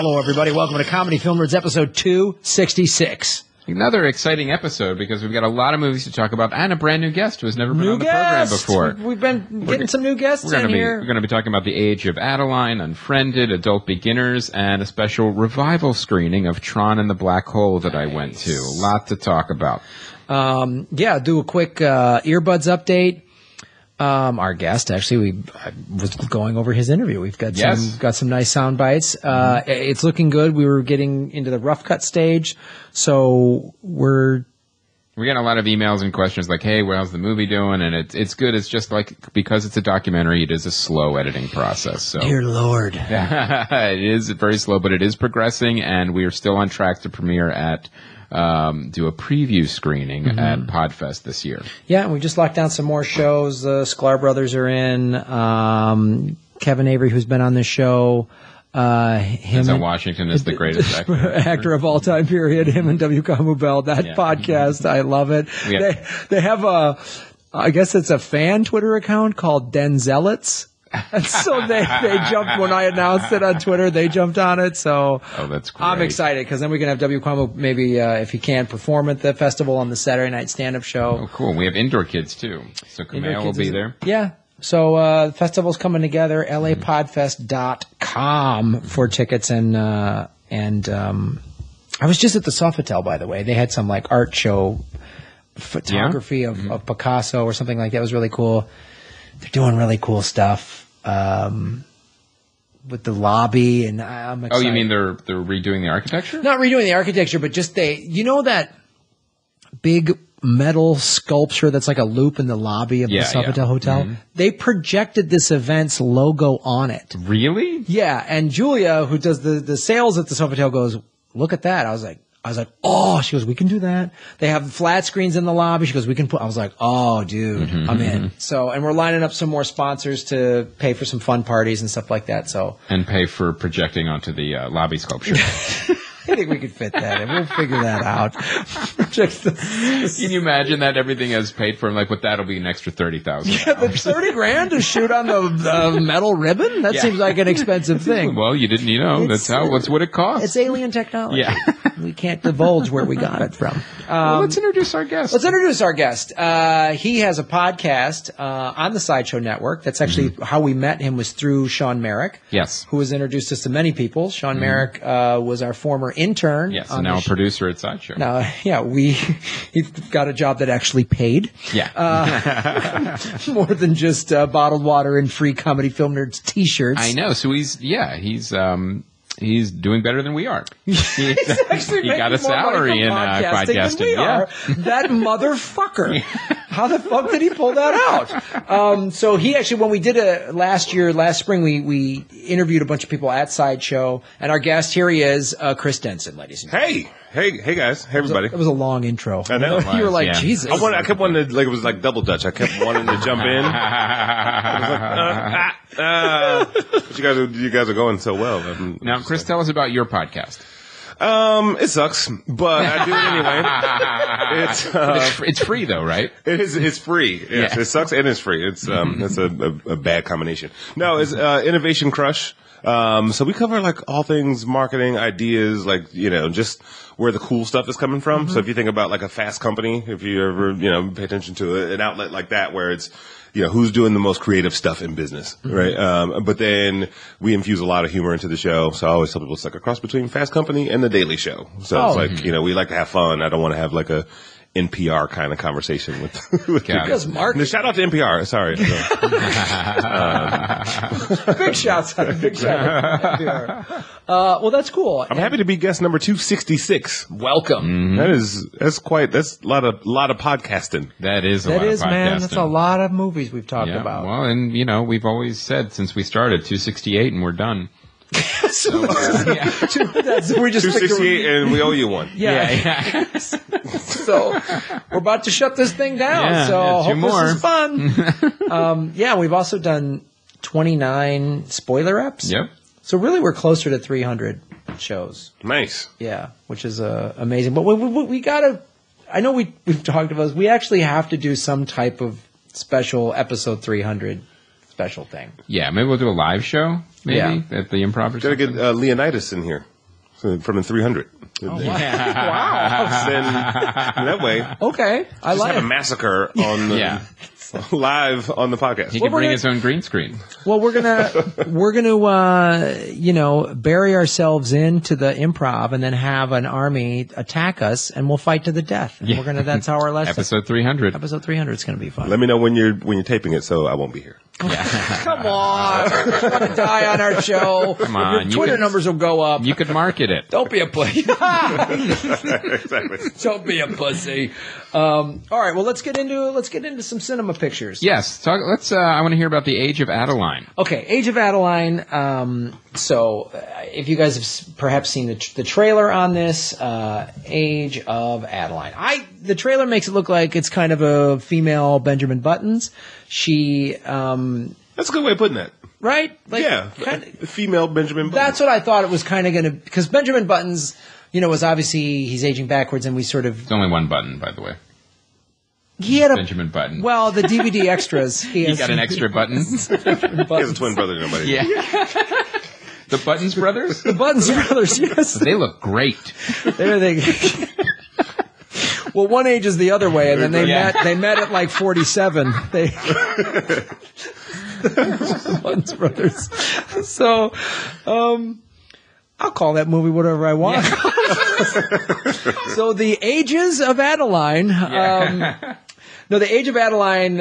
Hello, everybody. Welcome to Comedy Film Nerds, episode 266. Another exciting episode because we've got a lot of movies to talk about and a brand new guest who has never been on the program before. We've been getting some new guests in here. We're going to be talking about the Age of Adaline, Unfriended, Adult Beginners, and a special revival screening of Tron and the Black Hole that I went to. A lot to talk about. Do a quick earbuds update. Our guest, actually, I was going over his interview. We've got some nice sound bites. It's looking good. We were getting into the rough cut stage, so we're getting a lot of emails and questions like, "Hey, how's the movie doing?" And it's good. It's just like because it's a documentary, it is a slow editing process. So, dear Lord, it is very slow, but it is progressing, and we are still on track to premiere at. Do a preview screening at Podfest this year. Yeah, and we just locked down some more shows. The Sklar brothers are in. Kevin Avery, who's been on this show. Denzel Washington is the greatest actor of all time, period. Him and W. Kamau Bell. That podcast, I love it. They have I guess it's a fan Twitter account called Denzelites. And so they jumped when I announced it on Twitter. They jumped on it. So that's great. I'm excited because then we can have W. Kwamo maybe if he can perform at the festival on the Saturday night stand-up show. Oh, cool. We have indoor kids too. So Kumail will be there. Yeah. So the festival's coming together. LAPodfest.com for tickets and I was just at the Sofitel, by the way. They had some like art show photography of Picasso or something like that. It was really cool. They're doing really cool stuff with the lobby, and I'm excited. Oh, you mean they're redoing the architecture? Not redoing the architecture, but just that big metal sculpture that's like a loop in the lobby of the Sofitel Hotel? Mm-hmm. They projected this event's logo on it. Really? Yeah, and Julia, who does the sales at the Sofitel, goes, "Look at that." I was like, "Oh," she goes, "We can do that." They have flat screens in the lobby. She goes, "We can put," I was like, "Oh, dude, I'm in." So, and we're lining up some more sponsors to pay for some fun parties and stuff like that. So, and pay for projecting onto the lobby sculpture. I think we could fit that in. We'll figure that out. Can you imagine that everything is paid for? Like, with that'll be an extra $30,000. Yeah, the $30,000 to shoot on the metal ribbon? That seems like an expensive thing. Well, you didn't, that's what it costs. It's alien technology. Yeah. We can't divulge where we got it from. Well, let's introduce our guest. He has a podcast on the Sideshow Network. That's actually how we met him, was through Sean Merrick. Yes. Who has introduced us to many people. Sean Merrick was our former intern. Yes, and now a producer at Sideshow. He got a job that actually paid. Yeah. More than just bottled water and free Comedy Film Nerds t-shirts. I know. So he's doing better than we are. He got a salary in podcasting. Than we are. That motherfucker. How the fuck did he pull that out? So he actually, when we did last spring, we interviewed a bunch of people at Sideshow, and our guest, here he is, Chris Denson, ladies and gentlemen. Hey guys, hey everybody. It was a long intro. I know. You were like, Jesus. I kept wanting to, it was like double dutch. I kept wanting to jump in. I was like, but you guys are going so well. Now, Chris, tell us about your podcast. It sucks, but I do it anyway. It's free though, right? It is. It's free. Yes, it sucks and it's free. It's a bad combination. No, it's Innovation Crush. So we cover like all things marketing, ideas, like, just where the cool stuff is coming from. So if you think about like a Fast Company, if you ever, pay attention to an outlet like that where it's, who's doing the most creative stuff in business, right? But then we infuse a lot of humor into the show. So I always tell people it's like a cross between Fast Company and The Daily Show. So it's like, we like to have fun. I don't want to have like a NPR kind of conversation with because Mark. Shout out to NPR. Sorry. Big shout out to NPR. Well, that's cool. I'm happy to be guest number 266. Welcome. That's a lot of podcasting. That is a lot of podcasting. Man. That's a lot of movies we've talked about. Well, and we've always said since we started 268 and we're done. So, we just 268 and we owe you one. Yeah. So we're about to shut this thing down. So hope this is fun. We've also done 29 spoiler eps. Yep. So really, we're closer to 300 shows. Nice. Yeah, which is amazing. But we gotta. I know we've talked about this. We actually have to do some type of special episode 300 special thing. Yeah, maybe we'll do a live show. Maybe at the Improv. Gotta get Leonidas in here. from the 300. Oh, wow. Then that way. Okay. I like have a massacre on the live on the podcast. He can bring his own green screen. Well, we're gonna bury ourselves into the improv and then have an army attack us, and we'll fight to the death. And that's how our last episode 300. Episode 300 is gonna be fun. Let me know when you're taping it, so I won't be here. Come on, you want to die on our show? Come on, your Twitter numbers will go up. You could market it. Don't be a pussy. Exactly. Don't be a pussy. All right, well let's get into some cinema pictures. Yes, I want to hear about the Age of Adaline. Okay, Age of Adaline. So, if you guys have perhaps seen the trailer on this, Age of Adaline. The trailer makes it look like it's kind of a female Benjamin Buttons. She, that's a good way of putting that. Right? Like, female Benjamin Buttons. That's what I thought it was kind of going to, because Benjamin Buttons, was obviously, he's aging backwards, and we sort of... It's only one button, by the way. He had Benjamin Button. Well, the DVD extras. He got an extra button. He has a twin brother, nobody. Yeah. The Buttons brothers? The Buttons brothers, yes. They look great. Well, one ages the other way, and then they met at like 47. The Buttons brothers. So, I'll call that movie whatever I want. Yeah. So, the Ages of Adaline. No, the Age of Adaline,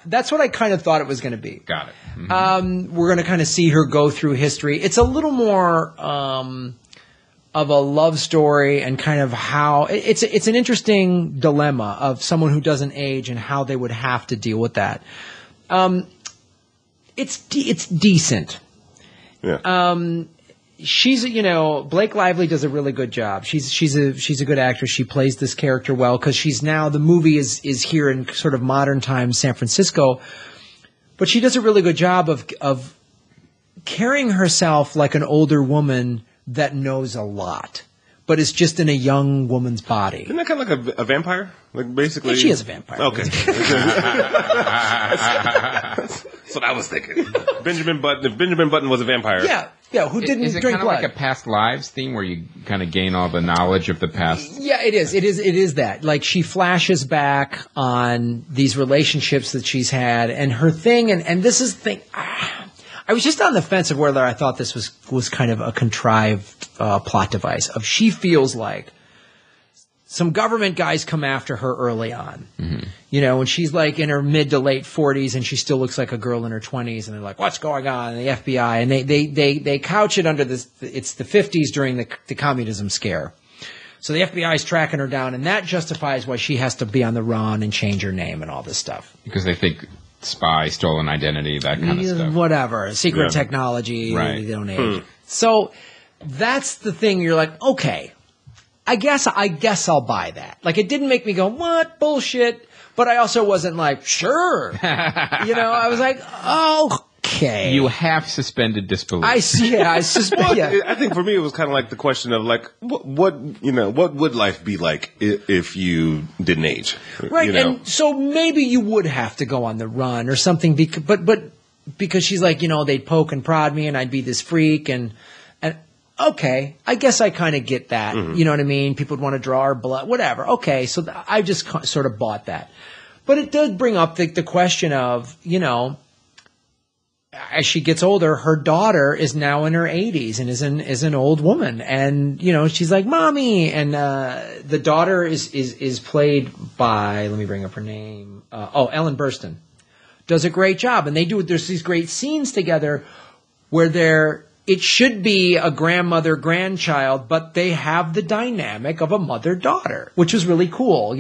that's what I kind of thought it was going to be. Got it. Mm-hmm. We're going to kind of see her go through history. It's a little more of a love story, and kind of how it's an interesting dilemma of someone who doesn't age and how they would have to deal with that. It's decent. Yeah. She's, Blake Lively does a really good job. She's a good actress. She plays this character well, because she's now, the movie is here in sort of modern times San Francisco, but she does a really good job of carrying herself like an older woman that knows a lot, but is just in a young woman's body. Isn't that kind of like a vampire? Like, basically... Yeah, she is a vampire. Okay. That's what I was thinking. If Benjamin Button was a vampire. Yeah, who didn't drink blood. Is it kind of like a past lives theme where you kind of gain all the knowledge of the past? Yeah, it is. It is that. Like, she flashes back on these relationships that she's had, and her thing, and this is the thing... I was just on the fence of whether I thought this was kind of a contrived plot device. She feels like some government guys come after her early on. Mm-hmm. When she's like in her mid to late 40s, and she still looks like a girl in her 20s, and they're like, "What's going on?" And the FBI, and they couch it under this. It's the 50s during the communism scare. So the FBI is tracking her down, and that justifies why she has to be on the run and change her name and all this stuff. Because they think spy, stolen identity, that kind of stuff. Whatever. Secret technology. Right. They don't age. So that's the thing. You're like, okay, I guess I'll buy that. Like, it didn't make me go, what? Bullshit. But I also wasn't like, sure. I was like, okay. You half suspended disbelief. I suspend. I think for me it was kind of like the question of like, what would life be like if you didn't age? Right. And so maybe you would have to go on the run or something, but because she's like, they'd poke and prod me, and I'd be this freak, and okay, I guess I kind of get that. Mm-hmm. You know what I mean? People would want to draw our blood, whatever. Okay, so I just sort of bought that. But it does bring up the question of, as she gets older, her daughter is now in her 80s and is an old woman, and she's like, "Mommy," and the daughter is played by, let me bring up her name. Ellen Burstyn does a great job, and there's these great scenes together where it should be a grandmother-grandchild, but they have the dynamic of a mother-daughter, which is really cool.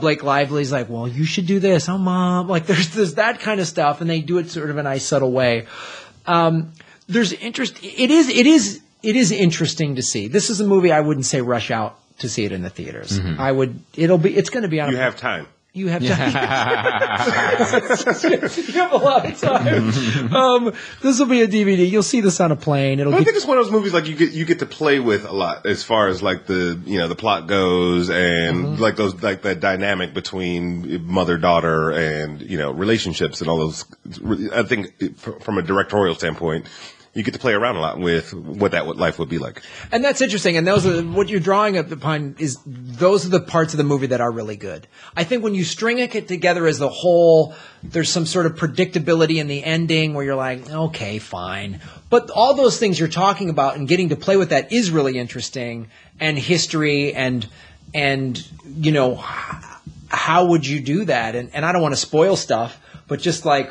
Blake Lively's like, well, you should do this. Oh, Mom. Like, there's that kind of stuff, and they do it sort of in a nice, subtle way. There's interest. It is interesting to see. This is a movie I wouldn't say rush out to see it in the theaters. Mm-hmm. It's going to be on. You have time. You have time. You have a lot of time. This will be a DVD. You'll see this on a plane. I think it's one of those movies like you get to play with a lot as far as like the plot goes, and like that dynamic between mother-daughter and relationships and all those. I think from a directorial standpoint, you get to play around a lot with what life would be like. And that's interesting. And those are what you're drawing upon is those are the parts of the movie that are really good. I think when you string it together as the whole, there's some sort of predictability in the ending where you're like, okay, fine. But all those things you're talking about and getting to play with that is really interesting, and history and how would you do that? And I don't want to spoil stuff, but just like,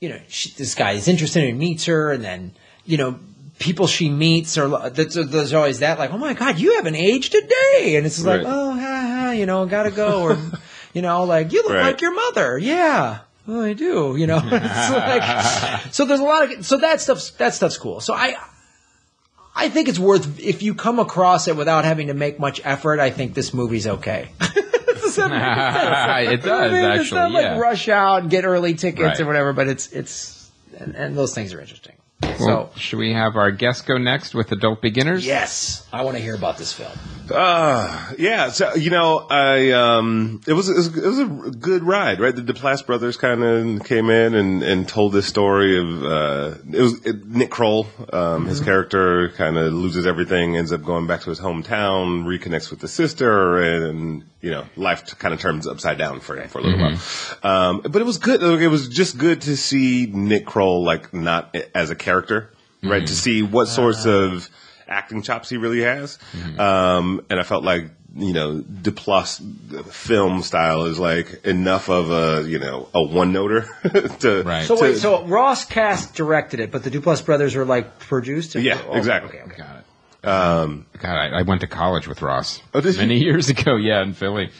this guy is interested and meets her, and then, people she meets there's always that like, oh my God, you haven't aged a day. And it's just like, oh, gotta go. Or, like, you look like your mother. Yeah. Well, I do, It's like, so there's a lot of, so that stuff's cool. So I think it's worth, if you come across it without having to make much effort, I think this movie's okay. It does, actually. It's not like rush out and get early tickets or whatever, but it's and those things are interesting. Well, should we have our guest go next with Adult Beginners? Yes, I want to hear about this film. Yeah. So it was a good ride, right? The Duplass brothers kind of came in and told this story of Nick Kroll. His character kind of loses everything, ends up going back to his hometown, reconnects with the sister, and life kind of turns upside down for a little while. But it was good. It was just good to see Nick Kroll not as a character, right? To see what sorts of acting chops he really has. And I felt like, Duplass film style is like enough of a one-noter to... So Ross Cast directed it, but the Duplass brothers were like produced? Exactly. Okay. Got it. God, I went to college with Ross many years ago. Yeah, in Philly.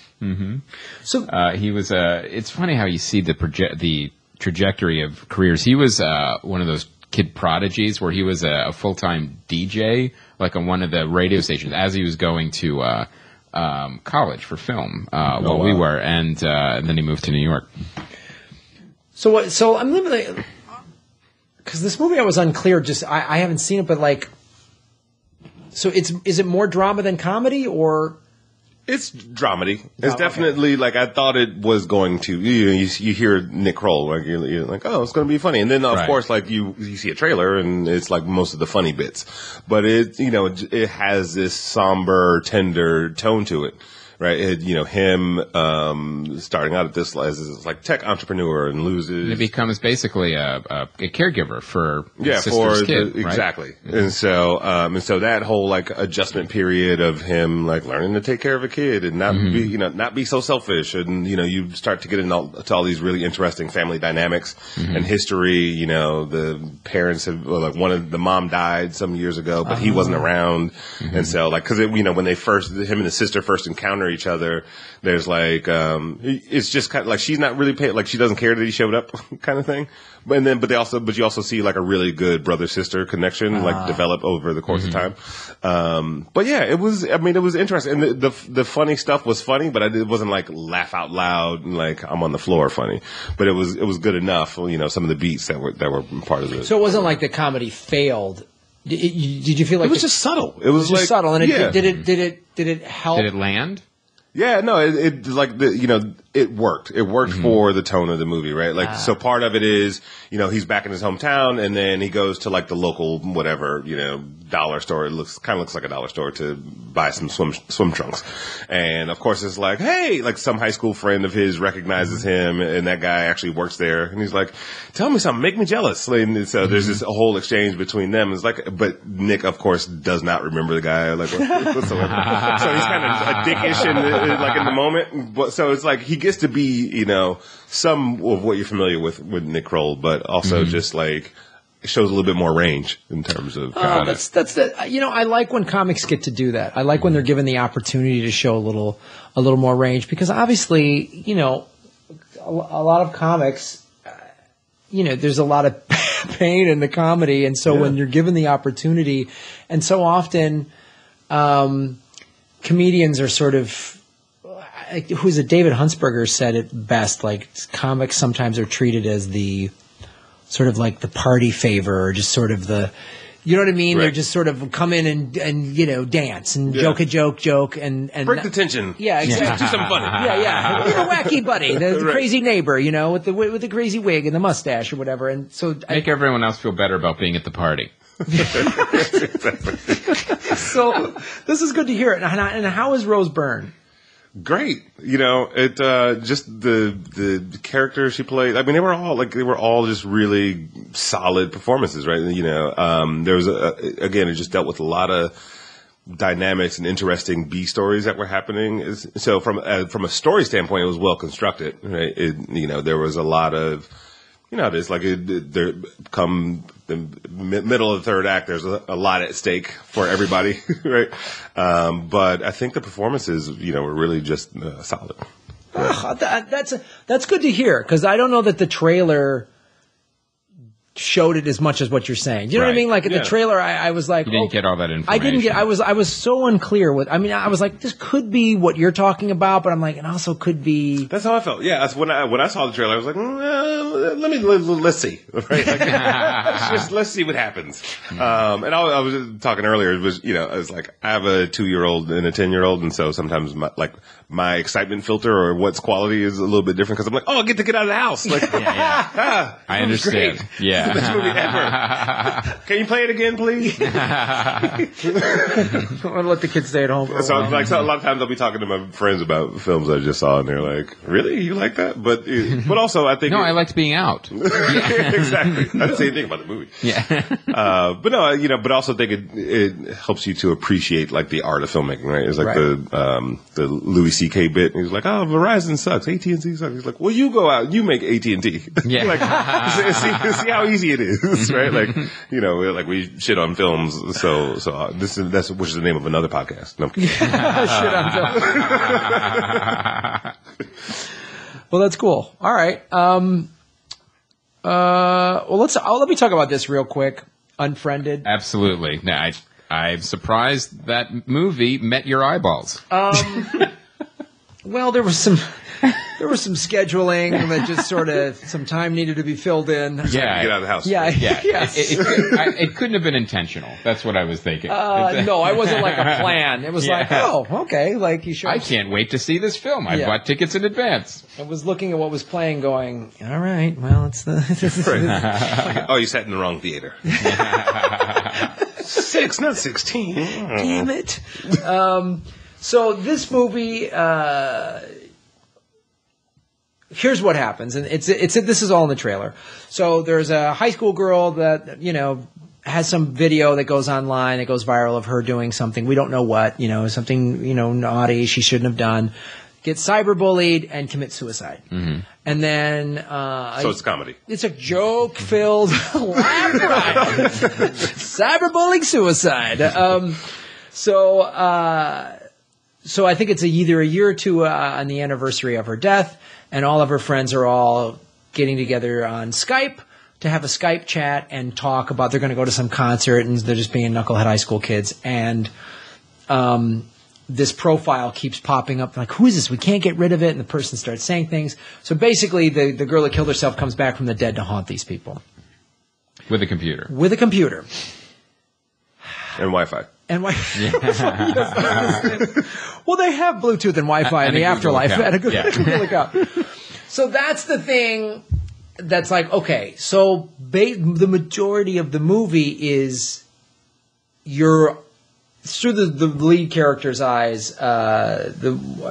So he was. It's funny how you see the trajectory of careers. He was one of those kid prodigies where he was a full-time DJ, like on one of the radio stations, as he was going to college for film we were, and then he moved to New York. So I'm literally, because this movie I was unclear. Just I haven't seen it, but like. So is it more drama than comedy, or? It's dramedy. It's definitely like I thought it was going to. You hear Nick Kroll, like you're like, oh, it's going to be funny, and then of course like you see a trailer and it's like most of the funny bits, but it has this somber, tender tone to it. Right, him starting out at this as like tech entrepreneur and loses. It becomes basically a caregiver for his sister's kid, right? Exactly. And so that whole like adjustment period of him like learning to take care of a kid and not be not be so selfish, and you start to get into all these really interesting family dynamics and history. The parents have the mom died some years ago, but he wasn't around, and so like because him and the sister first encounter each other, there's like it's just kind of like she's not really paying, like she doesn't care that he showed up kind of thing, but you also see like a really good brother sister connection like develop over the course of time. But yeah, it was interesting, and the funny stuff was funny, but it wasn't like laugh out loud and like I'm on the floor funny, but it was good enough, some of the beats that were part of it. So it wasn't like the comedy failed. Did you feel like it was just subtle? It was just subtle, and did it help? Did it land? Yeah, no, it worked. It worked for the tone of the movie, right? Like, so part of it is, he's back in his hometown, and then he goes to like the local whatever, dollar store. It looks like a dollar store to buy some swim trunks, and of course it's like, hey, like some high school friend of his recognizes him, and that guy actually works there, and he's like, tell me something, make me jealous. And so there's this whole exchange between them. It's like, but Nick, of course, does not remember the guy like whatsoever, so he's kind of a dickish and like in the moment, but so it's like he gets to be, some of what you're familiar with Nick Kroll, but also just like it shows a little bit more range in terms of. That's the I like when comics get to do that. I like when they're given the opportunity to show a little more range, because obviously a lot of comics, there's a lot of pain in the comedy, and so when you're given the opportunity, and so often comedians are sort of. Who's it? David Huntsberger said it best. Like comics sometimes are treated as the sort of like the party favor, or just sort of the, You know what I mean? Right. They're just sort of come in and you know, dance and joke and break the tension. Yeah, exactly. Do something funny. Yeah. Be the wacky buddy, the crazy neighbor, you know, with the crazy wig and the mustache or whatever. And so make everyone else feel better about being at the party. So this is good to hear. And how is Rose Byrne? Great, you know, it just the character she played. I mean, they were all just really solid performances, right? You know, there was again, it just dealt with a lot of dynamics and interesting B stories that were happening. So from a story standpoint, it was well constructed, right? You know, there was a lot of, you know, it's like there come the middle of the third act. There's a lot at stake for everybody, right? But I think the performances, you know, were really just solid. That's good to hear, because I don't know that the trailer showed it as much as what you're saying. You know what I mean? Like in the trailer, I was like, you didn't get all that information. I didn't get. I was so unclear with. I mean, I was like, this could be what you're talking about, but I'm like, it also could be. That's how I felt. Yeah, that's when I saw the trailer, I was like, let's see, right? Like, let's see what happens. And I was talking earlier. It was, you know, I was like, I have a 2-year-old and a 10-year-old, and so sometimes my excitement filter or what's quality is a little bit different, because I'm like, oh, I get to get out of the house. Like, I understand. Great. Yeah. Best movie ever. Can you play it again, please? I want to let the kids stay at home. So a lot of times I'll be talking to my friends about films I just saw, and they're like, "Really, you like that?" But also, I think I liked being out. Exactly. I didn't say anything about the movie. Yeah. But no, you know, but also think it helps you to appreciate like the art of filmmaking, right? It's like the Louis C.K. bit. And he's like, "Oh, Verizon sucks. AT&T sucks." He's like, "Well, you go out, and you make AT&T." Yeah. Like, see how easy it is, right? Like, you know, like we shit on films. So that's which is the name of another podcast. No, shit on films. Well, that's cool. All right. Well, let me talk about this real quick. Unfriended. Absolutely. Now, I'm surprised that movie met your eyeballs. Well, there was some scheduling that just sort of some time needed to be filled in. Yeah, get out of the house. Yeah. It couldn't have been intentional. That's what I was thinking. No, I wasn't like a plan. It was like, oh, okay, like you should. I can't wait to see this film. I bought tickets in advance. I was looking at what was playing, going, all right, well, it's the. Oh, you sat in the wrong theater. 6, not 16. Damn it. So this movie, here's what happens, and this is all in the trailer. So there's a high school girl that, you know, has some video that goes online, that goes viral of her doing something, we don't know what, you know, something, you know, naughty she shouldn't have done, gets cyberbullied and commits suicide. Mm-hmm. And then so it's comedy. It's a joke-filled laugh ride. Cyberbullying suicide. So I think it's either a year or two on the anniversary of her death, and all of her friends are all getting together on Skype to have a Skype chat and talk about they're going to go to some concert, and they're just being knucklehead high school kids. And this profile keeps popping up, like, who is this? We can't get rid of it. And the person starts saying things. So basically, the girl that killed herself comes back from the dead to haunt these people. With a computer. With a computer. And Wi-Fi. And well, they have Bluetooth and Wi-Fi in the afterlife at a Google account. So that's the thing that's like, okay, so the majority of the movie is through the lead character's eyes. I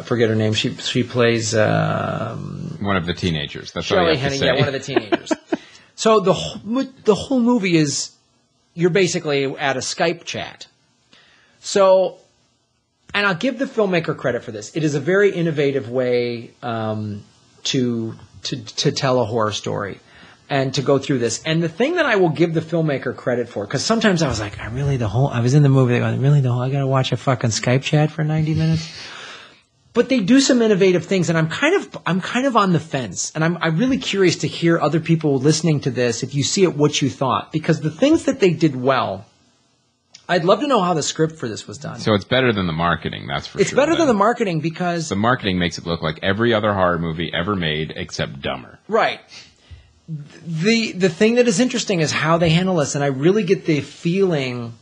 forget her name. She plays one of the teenagers. That's Shelley all you have to say. Yeah, one of the teenagers. So the whole movie is you're basically at a Skype chat. So, and I'll give the filmmaker credit for this. It is a very innovative way to tell a horror story and to go through this. And the thing that I will give the filmmaker credit for, because sometimes I was like, I was in the movie, I got to watch a fucking Skype chat for 90 minutes. But they do some innovative things, and I'm kind of on the fence, and I'm really curious to hear other people listening to this, if you see it, what you thought, because the things that they did well. I'd love to know how the script for this was done. So it's better than the marketing, that's for sure. It's better than the marketing because... The marketing makes it look like every other horror movie ever made except dumber. Right. the thing that is interesting is how they handle this, and I really get the feeling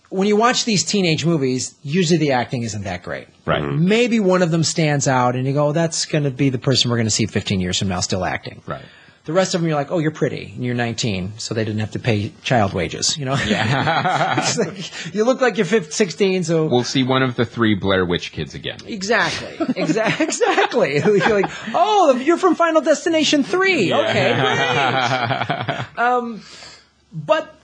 when you watch these teenage movies, usually the acting isn't that great. Right. Maybe one of them stands out, and you go, that's going to be the person we're going to see 15 years from now still acting. Right. The rest of them, you're like, oh, you're pretty, and you're 19, so they didn't have to pay child wages, you know? Yeah. It's like, you look like you're 16, so... We'll see one of the 3 Blair Witch kids again. Exactly. Exactly. You're like, oh, you're from Final Destination 3. Yeah. Okay, great. But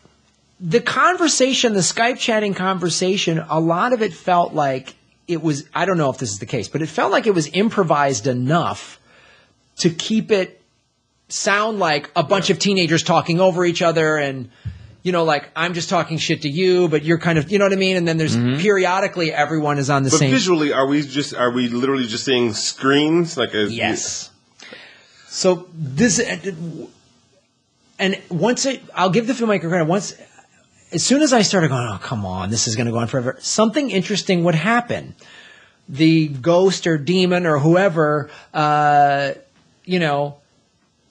the conversation, the Skype chatting conversation, a lot of it felt like it was, I don't know if this is the case, but it felt like it was improvised enough to keep it sound like a bunch of teenagers talking over each other and, you know, like, I'm just talking shit to you, but you're kind of, you know what I mean? And then there's periodically everyone is on the same. But visually, are we literally just seeing screens? Yes. So this, and once I'll give the filmmaker credit, as soon as I started going, oh, come on, this is going to go on forever, something interesting would happen. The ghost or demon or whoever, you know,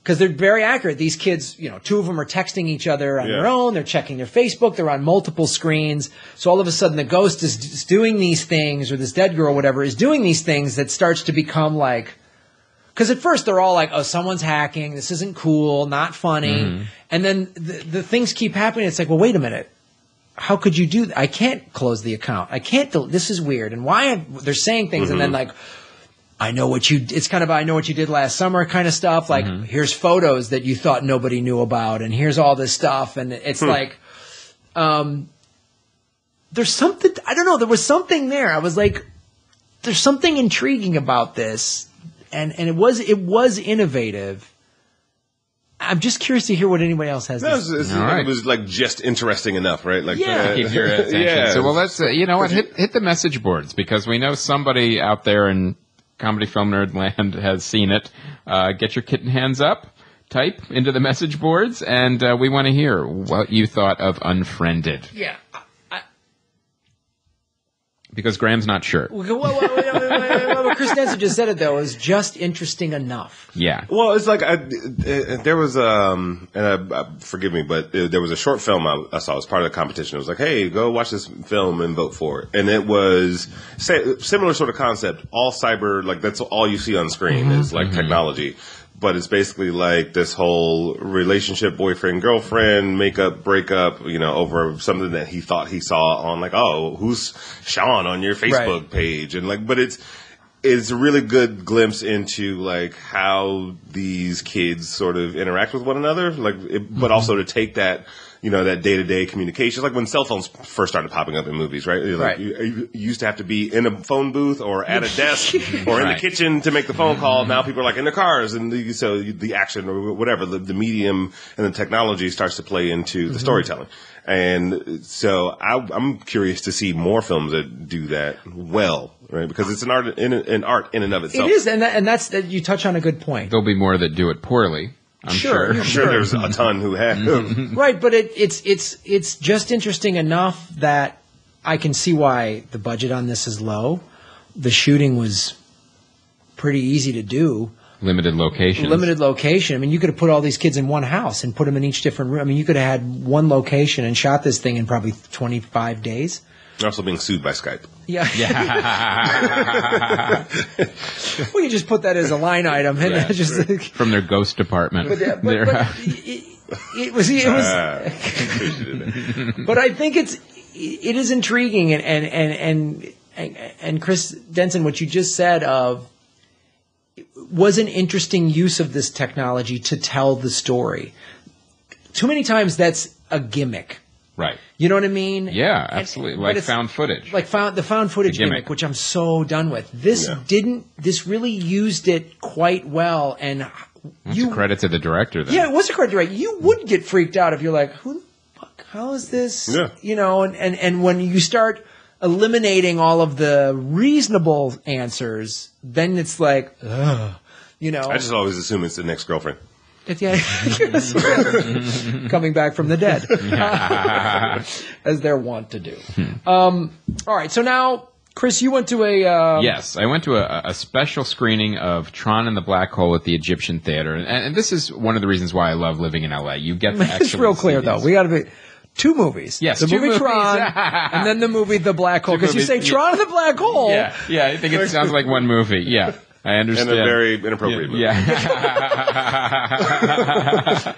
because they're very accurate. These kids, you know, 2 of them are texting each other on their own. They're checking their Facebook. They're on multiple screens. So all of a sudden the ghost is doing these things, or this dead girl, whatever, is doing these things that starts to become like, because at first they're all like, oh, someone's hacking. This isn't cool, not funny. And then the things keep happening. It's like, well, wait a minute. How could you do that? I can't close the account. I can't. This is weird. And why they're saying things and then like, I know what you did last summer kind of stuff. Like, here's photos that you thought nobody knew about, and here's all this stuff. And it's like, there's something, I don't know, there was something there. I was like, there's something intriguing about this. And it was innovative. I'm just curious to hear what anybody else has to say. It was like just interesting enough, right? Like, keep your attention. Yeah. So, well, let's, you know what, hit the message boards, because we know somebody out there in Comedy Film Nerd Land has seen it. Get your kitten hands up, type into the message boards, and we want to hear what you thought of Unfriended. Yeah. Because Graham's not sure. What Chris Denson just said it, though, is just interesting enough. Yeah. Well, it's like there was forgive me, but there was a short film I saw as part of the competition. It was like, hey, go watch this film and vote for it. And it was similar sort of concept. All cyber, like that's all you see on screen is like technology. But it's basically like this whole relationship, boyfriend, girlfriend, makeup, breakup, you know, over something that he thought he saw on like, oh, who's Sean on your Facebook page? And like, but it's a really good glimpse into like how these kids sort of interact with one another. Like, but also to take that, you know, that day-to-day communication. Like when cell phones first started popping up in movies, right? Like you used to have to be in a phone booth or at a desk or in the kitchen to make the phone call. Now people are like in their cars, and so the action or whatever, the medium and the technology starts to play into the storytelling. And so I'm curious to see more films that do that well, right? Because it's an art in and of itself. It is, and that's you touch on a good point. There'll be more that do it poorly. I'm sure there's a ton who have. Right, but it's just interesting enough that I can see why the budget on this is low. The shooting was pretty easy to do. Limited location. I mean, you could have put all these kids in one house and put them in each different room. I mean, you could have had one location and shot this thing in probably 25 days. They're also being sued by Skype. Yeah. Well, you just put that as a line item, and just from their ghost department. But it was. But I think it is intriguing, and Chris Denson, what you just said was an interesting use of this technology to tell the story. Too many times that's a gimmick. Right. You know what I mean? Yeah, absolutely. Like found footage. Like the found footage gimmick, which I'm so done with. This really used it quite well. And that's a credit to the director then. Yeah, it was a credit to the director. You would get freaked out if you're like, who the fuck, how is this? Yeah. You know, and when you start eliminating all of the reasonable answers, then it's like, ugh, you know. I just always assume it's the next girlfriend. Coming back from the dead, as they're wont to do. All right, so now Chris, you went to a... Yes, I went to a special screening of Tron and the Black Hole at the Egyptian Theater. And this is one of the reasons why I love living in L.A. You get to actually It's real clear, though. We got to be... 2 movies. Yes, the movie movies. Tron, and then the movie The Black Hole. Because you say Tron and the Black Hole. Yeah, I think it sounds like one movie. Yeah, I understand. And a very inappropriate movie. Yeah.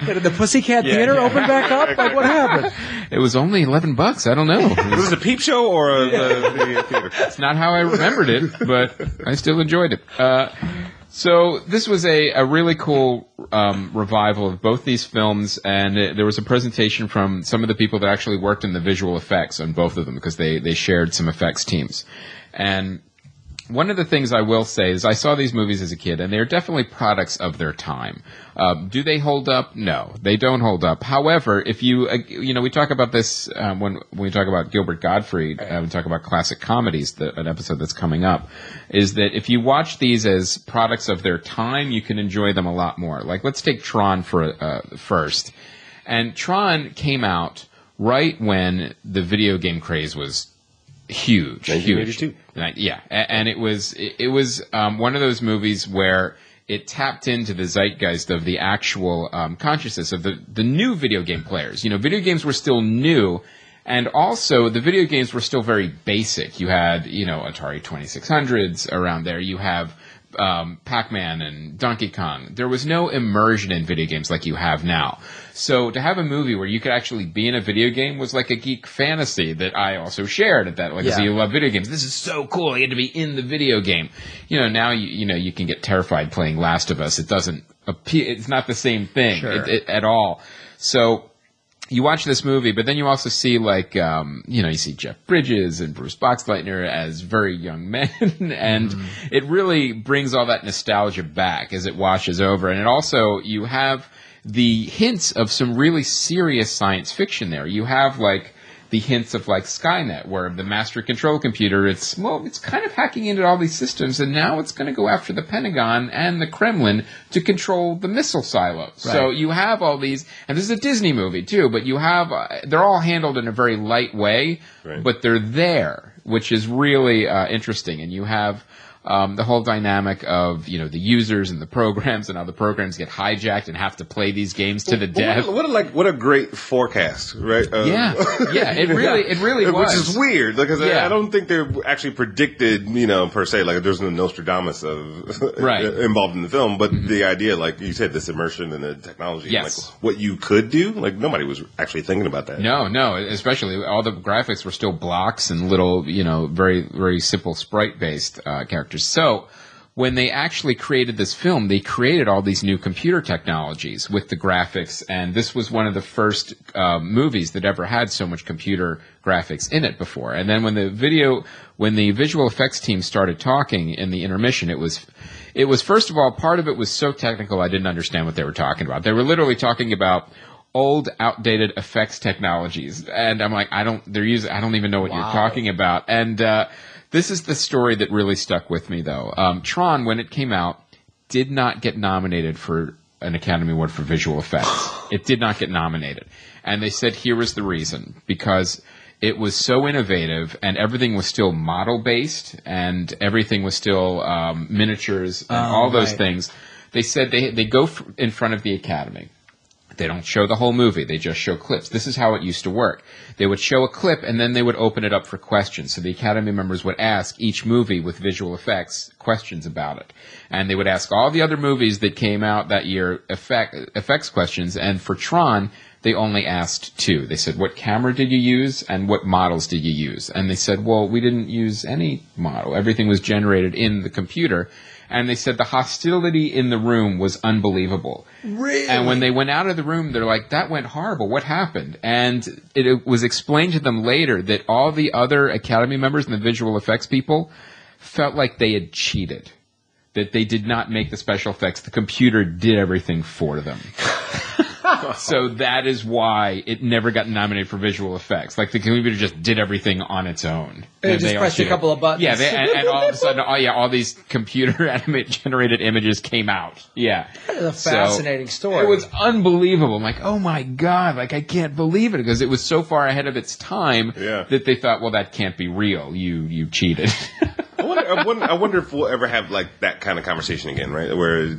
Did the Pussycat Theater open back up? Like, what happened? It was only $11. I don't know. Was it a peep show or the theater? It's not how I remembered it, but I still enjoyed it. So this was a really cool revival of both these films, and there was a presentation from some of the people that actually worked in the visual effects on both of them, because they shared some effects teams. And one of the things I will say is I saw these movies as a kid, and they're definitely products of their time. Do they hold up? No, they don't hold up. However, if you we talk about this when we talk about Gilbert Gottfried, we talk about classic comedies, an episode that's coming up, is that if you watch these as products of their time, you can enjoy them a lot more. Like, let's take Tron first. And Tron came out right when the video game craze was huge. 1982. Yeah, and it was one of those movies where it tapped into the zeitgeist of the actual consciousness of the new video game players. Video games were still new, and also the video games were still very basic. You had, Atari 2600s around there. You have Pac-Man and Donkey Kong. There was no immersion in video games like you have now. So to have a movie where you could actually be in a video game was like a geek fantasy that I also shared at that. Like, so you love video games. This is so cool. You get to be in the video game. Now you can get terrified playing Last of Us. It doesn't appeal. It's not the same thing at all. So you watch this movie, but then you also see, like, you see Jeff Bridges and Bruce Boxleitner as very young men, and it really brings all that nostalgia back as it washes over. And it also, you have the hints of some really serious science fiction there. You have, like, the hints of, like, Skynet, where the master control computer, it's kind of hacking into all these systems, and now it's going to go after the Pentagon and the Kremlin to control the missile silos. Right. So you have all these, and this is a Disney movie too, but you have, they're all handled in a very light way, but they're there, which is really interesting. And you have the whole dynamic of, the users and the programs, and how the programs get hijacked and have to play these games to the death. What a great forecast, right? It really was. Which is weird, because I don't think they're actually predicted, per se. Like, there's no Nostradamus involved in the film, but the idea, like you said, this immersion and the technology, like what you could do, like nobody was actually thinking about that. No, especially all the graphics were still blocks and little, very, very simple sprite-based characters. So when they actually created this film, they created all these new computer technologies with the graphics, and this was one of the first movies that ever had so much computer graphics in it before. And then when the visual effects team started talking in the intermission, it was first of all, part of it was so technical I didn't understand what they were talking about. They were literally talking about old, outdated effects technologies, and I'm like, I don't even know what you're talking about. And this is the story that really stuck with me, though. Tron, when it came out, did not get nominated for an Academy Award for visual effects. It did not get nominated. And they said here was the reason. Because it was so innovative, and everything was still model-based, and everything was still miniatures, and all those things. They said they go in front of the Academy. They don't show the whole movie. They just show clips. This is how it used to work. They would show a clip, and then they would open it up for questions. So the Academy members would ask each movie with visual effects questions about it. And they would ask all the other movies that came out that year effects questions. And for Tron, they only asked 2. They said, what camera did you use, and what models did you use? And they said, well, we didn't use any model. Everything was generated in the computer. And they said the hostility in the room was unbelievable. Really? And when they went out of the room, they're like, that went horrible. What happened? And it was explained to them later that all the other Academy members and the visual effects people felt like they had cheated. that they did not make the special effects. The computer did everything for them. So that is why it never got nominated for visual effects. Like, the computer just did everything on its own. They just pressed a couple of buttons. Yeah, and all of a sudden, all these computer-generated images came out. Yeah. That is a fascinating story. It was unbelievable. I'm like, oh my God, like, I can't believe it, because it was so far ahead of its time that they thought, well, that can't be real. You cheated. I wonder if we'll ever have like that kind of conversation again, right? Where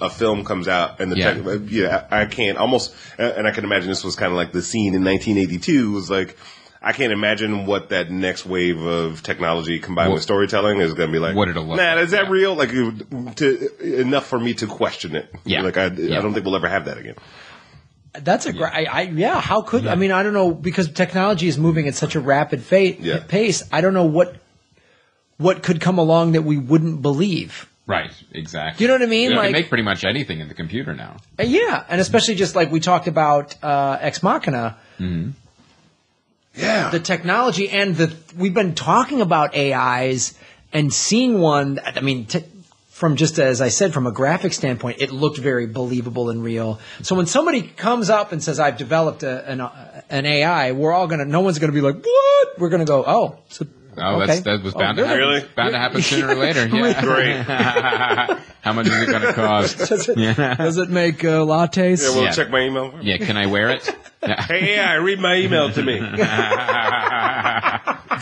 a film comes out and I can't almost, and I can imagine this was kind of like the scene in 1982 was like, I can't imagine what that next wave of technology combined with storytelling is going to be like. What it'll look like. Is that real? Like, enough for me to question it. Yeah. Like, I don't think we'll ever have that again. That's a great, how could, I mean, I don't know, because technology is moving at such a rapid pace. I don't know what could come along that we wouldn't believe. Right, exactly. You know what I mean? You like, can make pretty much anything in the computer now. Yeah, and especially just like we talked about Ex Machina. Mm-hmm. Yeah. The technology and we've been talking about AIs and seeing one, I mean, from just as I said, from a graphic standpoint, it looked very believable and real. So when somebody comes up and says, I've developed an AI, no one's going to be like, what? We're going to go, oh, so. Oh, okay. that was bound to happen. Really? Bound to happen sooner or later. Yeah. Great. How much is it going to cost? Does it make lattes? Yeah, we'll check my email. Yeah, can I wear it? Hey, AI, read my email to me.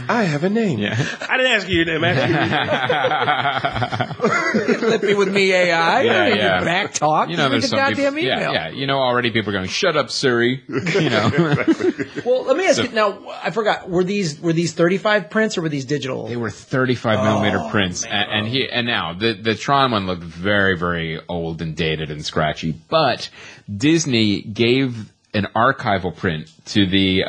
I have a name. Yeah. I didn't ask you your name. I Lippy with me, AI. Yeah. Back talk. You know, there's some goddamn people. email. Yeah. You know, already people are going, "Shut up, Siri." You know. Well, let me ask you now. I forgot. Were these 35 prints or were these digital? They were 35 millimeter prints, and now the Tron one looked very, very old and dated and scratchy. But Disney gave an archival print to the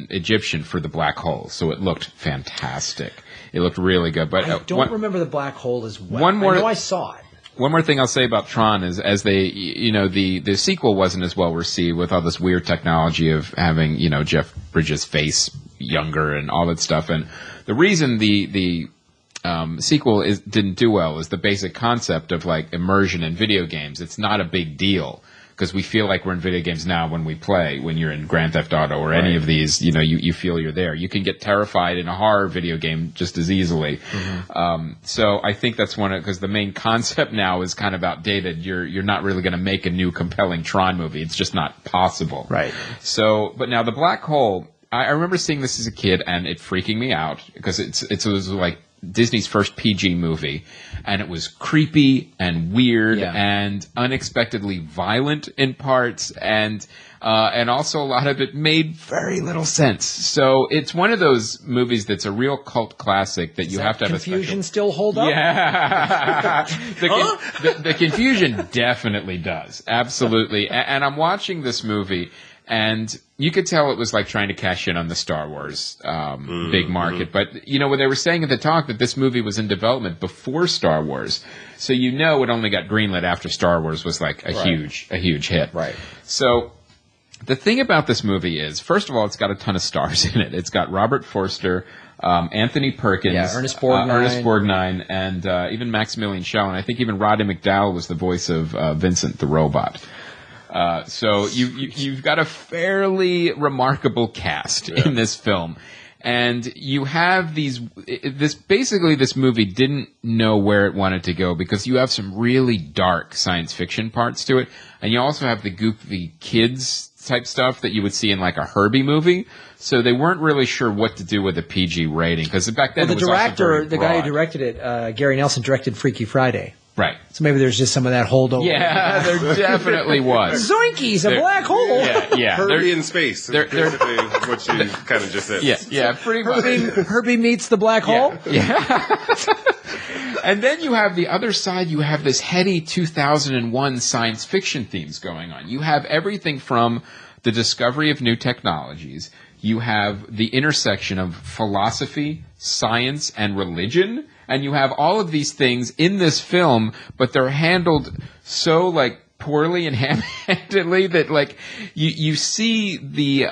Egyptian for the Black Hole, so it looked fantastic. It looked really good. But I don't remember the Black Hole as well. I know I saw it. One more thing I'll say about Tron is, as they, the sequel wasn't as well received with all this weird technology of having, Jeff Bridges' face younger and all that stuff. And the reason the sequel didn't do well is the basic concept of like immersion in video games. It's not a big deal, because we feel like we're in video games now when we play. When you're in Grand Theft Auto or any of these, you feel you're there. You can get terrified in a horror video game just as easily. Mm-hmm. So I think that's because the main concept now is kind of outdated. You're not really going to make a new compelling Tron movie. It's just not possible. Right. So, but now the Black Hole, I remember seeing this as a kid and it freaking me out, because it was like Disney's first PG movie, and it was creepy and weird and unexpectedly violent in parts, and also a lot of it made very little sense. So it's one of those movies that's a real cult classic that you have to have confusion still hold up? Yeah. The confusion definitely does. Absolutely. And I'm watching this movie, and you could tell it was like trying to cash in on the Star Wars big market. But, when they were saying at the talk that this movie was in development before Star Wars, so it only got greenlit after Star Wars was like a huge hit. Right. So the thing about this movie is, first of all, it's got a ton of stars in it. It's got Robert Forster, Anthony Perkins, Ernest Borgnine, and even Maximilian Schell, and I think even Roddy McDowall was the voice of Vincent the Robot. So you've got a fairly remarkable cast in this film. And you have this movie didn't know where it wanted to go, because you have some really dark science fiction parts to it. And you also have the goofy kids type stuff that you would see in like a Herbie movie. So they weren't really sure what to do with a PG rating, because back then the it was also very the guy who directed it, Gary Nelson, directed Freaky Friday. Right. So maybe there's just some of that holdover. Yeah, there definitely was. Zoinkies, a black hole. Yeah. Herbie in space. They're what you kind of just said. Yeah, pretty much. Herbie meets the black hole? Yeah. And then you have the other side, you have this heady 2001 science fiction themes going on. You have everything from the discovery of new technologies. You have the intersection of philosophy, science, and religion. And you have all of these things in this film, but they're handled so like poorly and ham-handedly that like you see the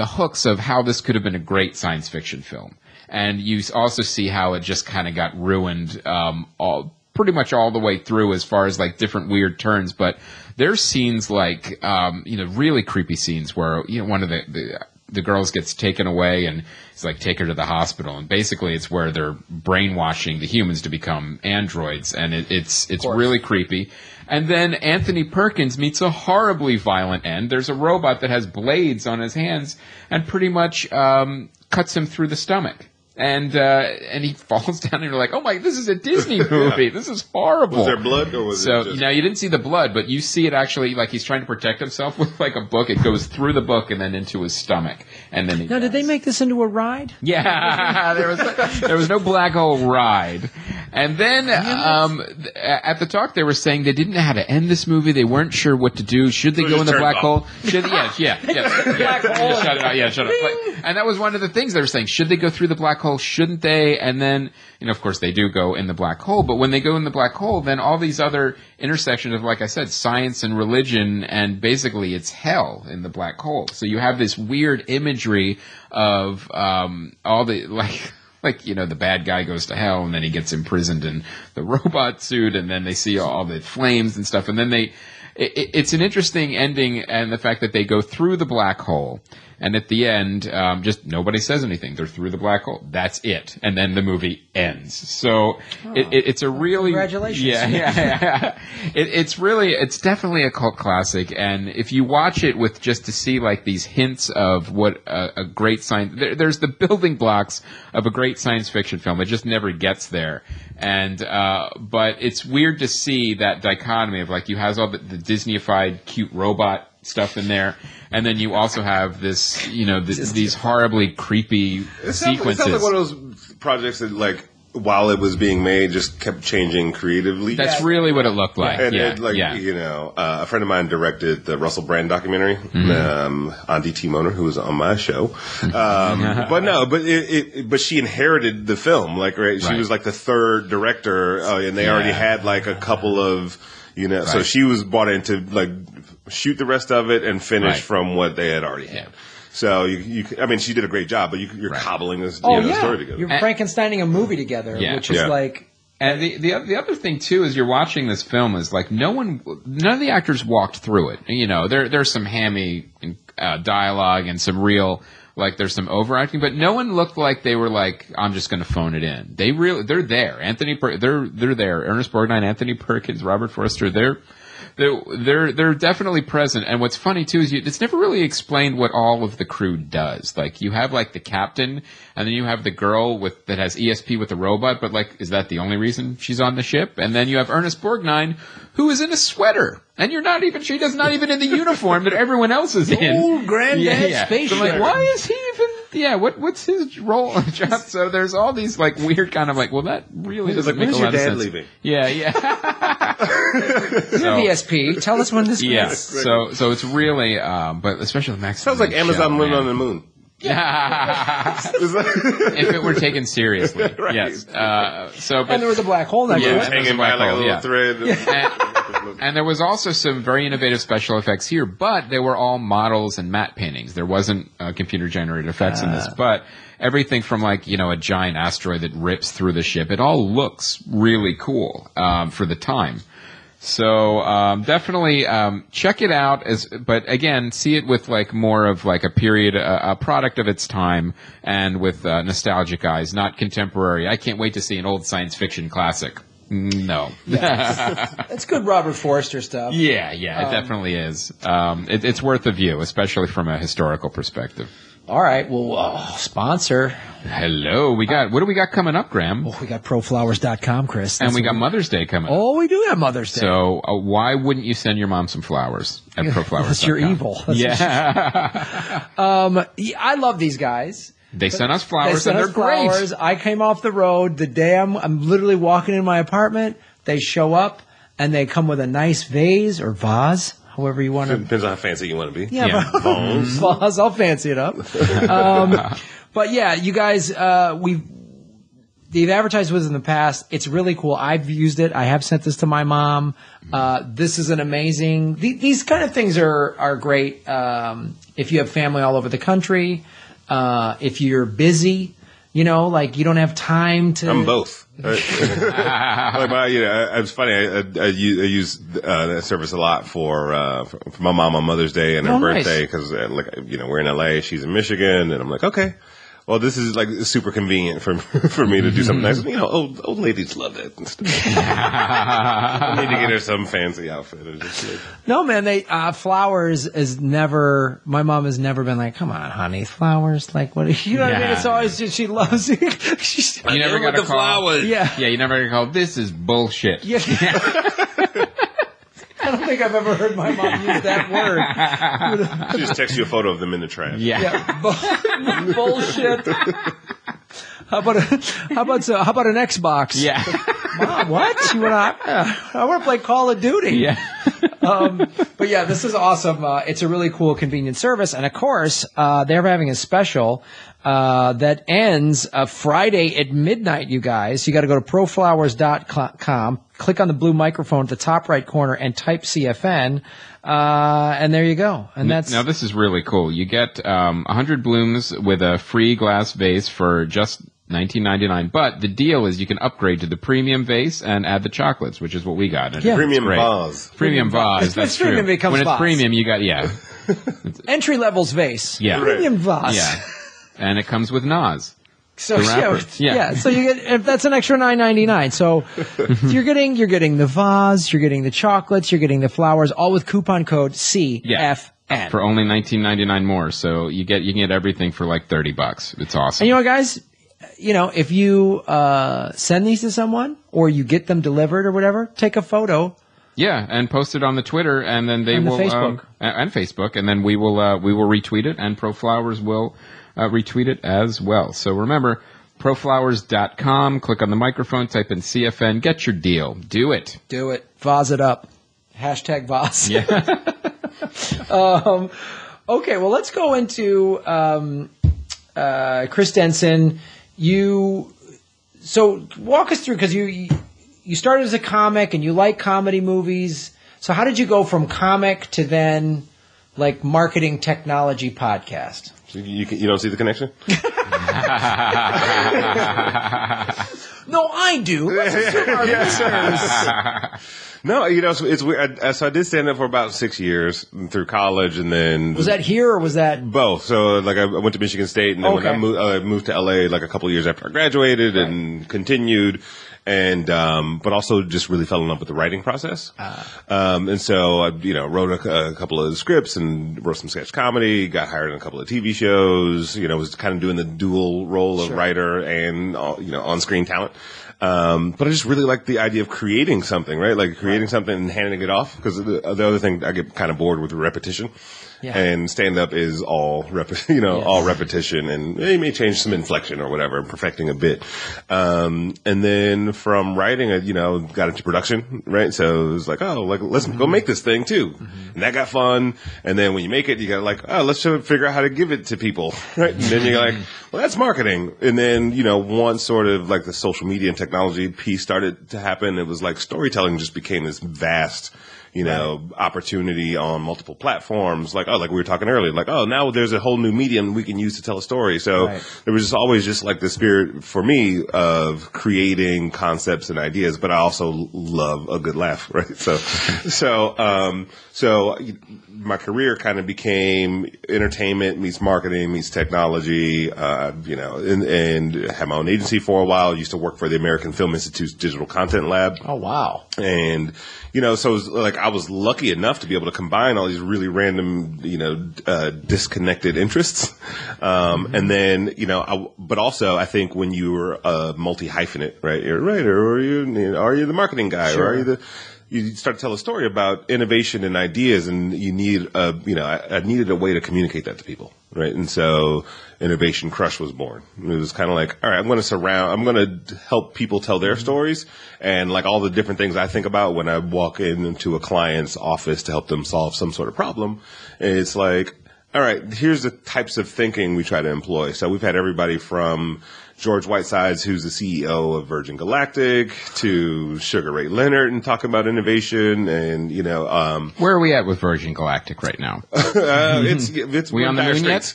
hooks of how this could have been a great science fiction film, and you also see how it just kind of got ruined pretty much all the way through as far as like different weird turns, but there's scenes like, really creepy scenes where, one of the girls gets taken away and it's like, take her to the hospital. And basically it's where they're brainwashing the humans to become androids. And it's really creepy. And then Anthony Perkins meets a horribly violent end. There's a robot that has blades on his hands and pretty much, cuts him through the stomach. And he falls down and you're like, oh my, this is a Disney movie. This is horrible. Was there blood or was it just... Now you didn't see the blood, but you see it actually like he's trying to protect himself with like a book. It goes through the book and then into his stomach. And then did they make this into a ride? Yeah, there was no black hole ride. And then at the talk they were saying they didn't know how to end this movie. They weren't sure what to do. Should they go in the black hole? Shut it out. Yeah, shut up. And that was one of the things they were saying. Should they go through the black hole? Shouldn't they? And then, of course, they do go in the black hole. But when they go in the black hole, then all these other intersections of, like I said, science and religion, and basically it's hell in the black hole. So you have this weird imagery of all the, the bad guy goes to hell, and then he gets imprisoned in the robot suit, and then they see all the flames and stuff. And then it's an interesting ending, and the fact that they go through the black hole. And at the end, just nobody says anything. They're through the black hole. That's it. And then the movie ends. So it's a really... Congratulations. Yeah. It's definitely a cult classic. And if you watch it with just to see like these hints of what a great science... There's the building blocks of a great science fiction film. It just never gets there. And but it's weird to see that dichotomy of like you have all the Disney-ified cute robot stuff in there, and then you also have this, these horribly creepy sequences. It sounds like one of those projects that, like, while it was being made, just kept changing creatively. That's really what it looked like. And a friend of mine directed the Russell Brand documentary on D.T. Moner, who was on my show. But she inherited the film. Like, right? She was like the third director, and they already had like a couple of, so she was brought in to like shoot the rest of it and finish from what they had already had. So she did a great job, but you're cobbling this story together. You're Frankensteining a movie together, which is like. And the other thing too is you're watching this film is like none of the actors walked through it. There's some hammy dialogue and some real there's some overacting, but no one looked like they were like, I'm just going to phone it in. They're there. They're there. Ernest Borgnine, Anthony Perkins, Robert Forster, they're definitely present. And what's funny too is it's never really explained what all of the crew does. Like you have like the captain, and then you have the girl that has ESP with the robot, but like, is that the only reason she's on the ship? And then you have Ernest Borgnine, who is in a sweater, and she does not even in the uniform that everyone else is in. Old granddad space. So like, why is he even? Yeah, what's his role? So there's all these like weird kind of like, well, that really doesn't make a lot of sense. When's your dad leaving? Yeah. ESP. Tell us when this. Yeah. So it's really, but especially Max. Sounds like Amazon living on the moon. If it were taken seriously, yes. And there was a black hole. Hanging by like a little thread. And there was also some very innovative special effects here, but they were all models and matte paintings. There wasn't computer-generated effects in this, but everything from like, a giant asteroid that rips through the ship, it all looks really cool for the time. So definitely check it out, but again, see it with like more of like a period, a product of its time, and with nostalgic eyes, not contemporary. I can't wait to see an old science fiction classic. No. It's good Robert Forster stuff. Yeah, it definitely is. It's worth a view, especially from a historical perspective. All right. Well, sponsor. Hello. What do we got coming up, Graham? Oh, we got proflowers.com, Chris. And we got Mother's Day coming up. Oh, we do have Mother's Day. So why wouldn't you send your mom some flowers at proflowers.com? That's your evil. I love these guys. They sent us flowers, and they're great. I came off the road the day I'm literally walking in my apartment. They show up, and they come with a nice vase or vase, however you want to. Depends on how fancy you want to be. Yeah. Vase, I'll fancy it up. But yeah, you guys, they've advertised with us in the past. It's really cool. I've used it. I have sent this to my mom. This is an amazing. These kind of things are great if you have family all over the country. If you're busy, You know, like you don't have time to. I'm both. Like it's funny. I use that service a lot for my mom on Mother's Day and her birthday because we're in LA, she's in Michigan, and I'm like, okay. Well, this is like super convenient for me to do something nice. You know, old ladies love it and stuff. I need to get her some fancy outfit. Or just No, man, flowers is never. My mom has never been like, come on, honey, flowers. Like, what? You know what I mean? It's always just she loves it. You never got a call. Flowers. Yeah, you never got a call. This is bullshit. Yeah. I don't think I've ever heard my mom use that word. She just texts you a photo of them in the trash. Yeah. Bullshit. How about an Xbox? Yeah. Mom, what? I want to play Call of Duty. Yeah. But yeah, this is awesome. It's a really cool, convenient service. And of course, they're having a special that ends Friday at midnight, you guys. You got to go to proflowers.com, click on the blue microphone at the top right corner, and type CFN, and there you go. And that's now this is really cool. You get 100 blooms with a free glass vase for just $19.99. But the deal is you can upgrade to the premium vase and add the chocolates, which is what we got. Yeah. Premium vase. Premium vase. That's true. Premium becomes when it's vase. Premium, you got entry levels vase. Yeah. Premium vase. Yeah. And it comes with Nas. So so you get that's an extra $9.99. So you're getting the vase, you're getting the chocolates, you're getting the flowers, all with coupon code CFN for only $19.99 more. So you can get everything for like $30. It's awesome. And you know what, guys? You know, if you send these to someone or you get them delivered or whatever, take a photo. Yeah, and post it on the Twitter, and then they will Facebook. And Facebook, and then we will retweet it, and ProFlowers will retweet it as well. So remember, proflowers.com, click on the microphone, type in CFN, get your deal. Do it. Do it. Vase it up. Hashtag Vase. Yeah. Okay, well, let's go into Chris Denson. So walk us through, because you started as a comic and you like comedy movies. So how did you go from comic to then like marketing technology podcast? So you don't see the connection? No, I do. Let's assume our listeners. No, it's weird. So I did stand up for about 6 years through college, and then was that here or was that both? So like I went to Michigan State, and then when I moved to LA like a couple of years after I graduated, and continued. And, but also just really fell in love with the writing process. And so I, wrote a couple of scripts and wrote some sketch comedy, got hired in a couple of TV shows, was kind of doing the dual role of writer and, on-screen talent. But I just really like the idea of creating something, right? Like creating something and handing it off. Because the other thing, I get kind of bored with repetition. Yeah. And stand-up is all repetition, and you may change some inflection or whatever, perfecting a bit. And then from writing, got into production, right? So it was like, let's go make this thing too. Mm-hmm. And that got fun. And then when you make it, you got let's figure out how to give it to people, right? And then you're like, well, that's marketing. And then, once sort of like the social media and technology piece started to happen, it was like storytelling just became this vast opportunity on multiple platforms. Like we were talking earlier, now there's a whole new medium we can use to tell a story. So there was just always just like the spirit for me of creating concepts and ideas, but I also love a good laugh, right? So my career kind of became entertainment meets marketing meets technology, and had my own agency for a while. Used to work for the American Film Institute's Digital Content Lab. Oh, wow. And, so it was like I was lucky enough to be able to combine all these really random, disconnected interests. And then, but also I think when you were a multi-hyphenate, right? You're a writer, or are you the marketing guy, or are you you start to tell a story about innovation and ideas, and you need I needed a way to communicate that to people, right? And so Innovation Crush was born. It was kind of like, all right, I'm going to help people tell their stories, and like all the different things I think about when I walk into a client's office to help them solve some sort of problem. It's like, all right, here's the types of thinking we try to employ. So we've had everybody from George Whitesides, who's the CEO of Virgin Galactic, to Sugar Ray Leonard and talking about innovation and, where are we at with Virgin Galactic right now? It's we on the moon yet?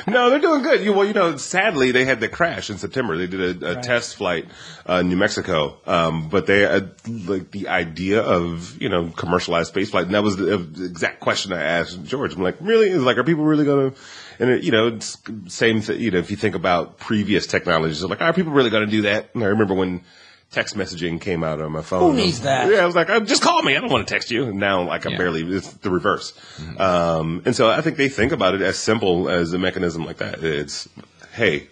No, they're doing good. Well, sadly, they had the crash in September. They did a test flight in New Mexico. But they had, the idea of, commercialized space flight. And that was the exact question I asked George. I'm like, really? Are people really going to... And, it's same thing, if you think about previous technologies, are people really going to do that? And I remember when text messaging came out on my phone. Who needs that? Yeah, I was like, just call me. I don't want to text you. And now, it's the reverse. Mm-hmm. And so I think they think about it as simple as a mechanism like that. It's, hey,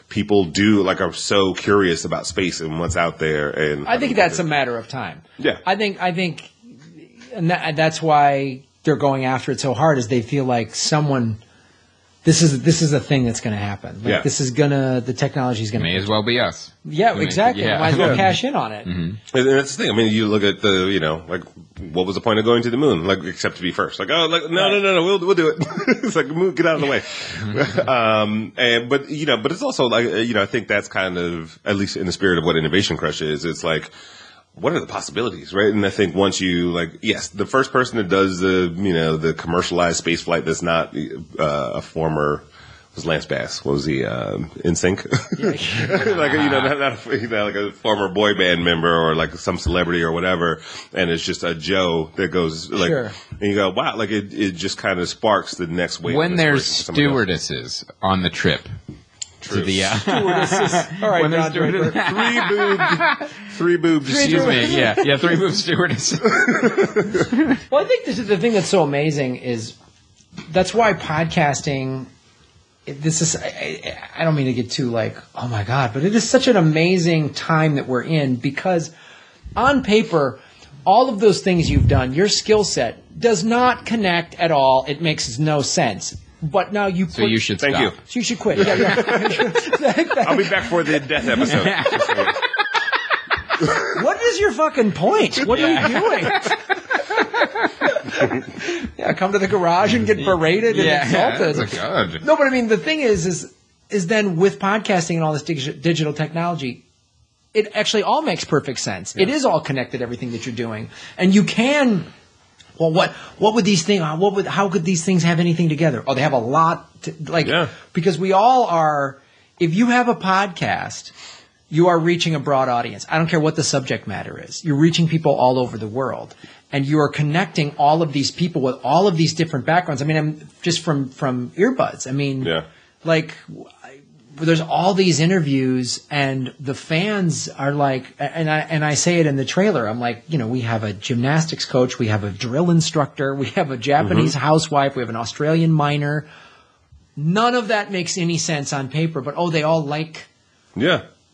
people are so curious about space and what's out there. And I think that's a matter of time. Yeah. I think, and that's why they're going after it so hard, is they feel like this is a thing that's going to happen. The technology is going to... May as well be us. Yeah, exactly. Yeah. Might as well cash in on it. Mm-hmm. And that's the thing. I mean, you look at what was the point of going to the moon? Except to be first. No, we'll do it. It's get out of the way. But it's also I think that's kind of, at least in the spirit of what Innovation Crush is, it's what are the possibilities, right? And I think once you yes, the first person that does the commercialized space flight that's not a former, was Lance Bass, what was he, NSYNC? Not a former boy band member or some celebrity or whatever, and it's just a Joe that goes sure. And you go, wow, it just kind of sparks the next wave. When there's stewardesses on the trip. True. To the stewardesses. All right, three boobs. Excuse me. Yeah, three boobs stewardess. Well, I think this is the thing that's so amazing is that's why podcasting. This is. I don't mean to get too oh my god, but it is such an amazing time that we're in because on paper, all of those things you've done, your skill set does not connect at all. It makes no sense. But now you So you should Thank stop. you. So you should quit. Yeah. I'll be back for the death episode. What is your fucking point? What are you doing? Come to the garage and get berated and insulted. God. No, but I mean, the thing is then with podcasting and all this digital technology, it actually all makes perfect sense. Yeah. It is all connected, everything that you're doing. And you can... Well, what would these things? How could these things have anything together? Oh, they have a lot. Because we all are. If you have a podcast, you are reaching a broad audience. I don't care what the subject matter is. You're reaching people all over the world, and you are connecting all of these people with all of these different backgrounds. I mean, I'm just from earbuds. I mean, there's all these interviews and the fans are and I say it in the trailer, I'm we have a gymnastics coach, we have a drill instructor, we have a Japanese housewife, we have an Australian miner. None of that makes any sense on paper, but they all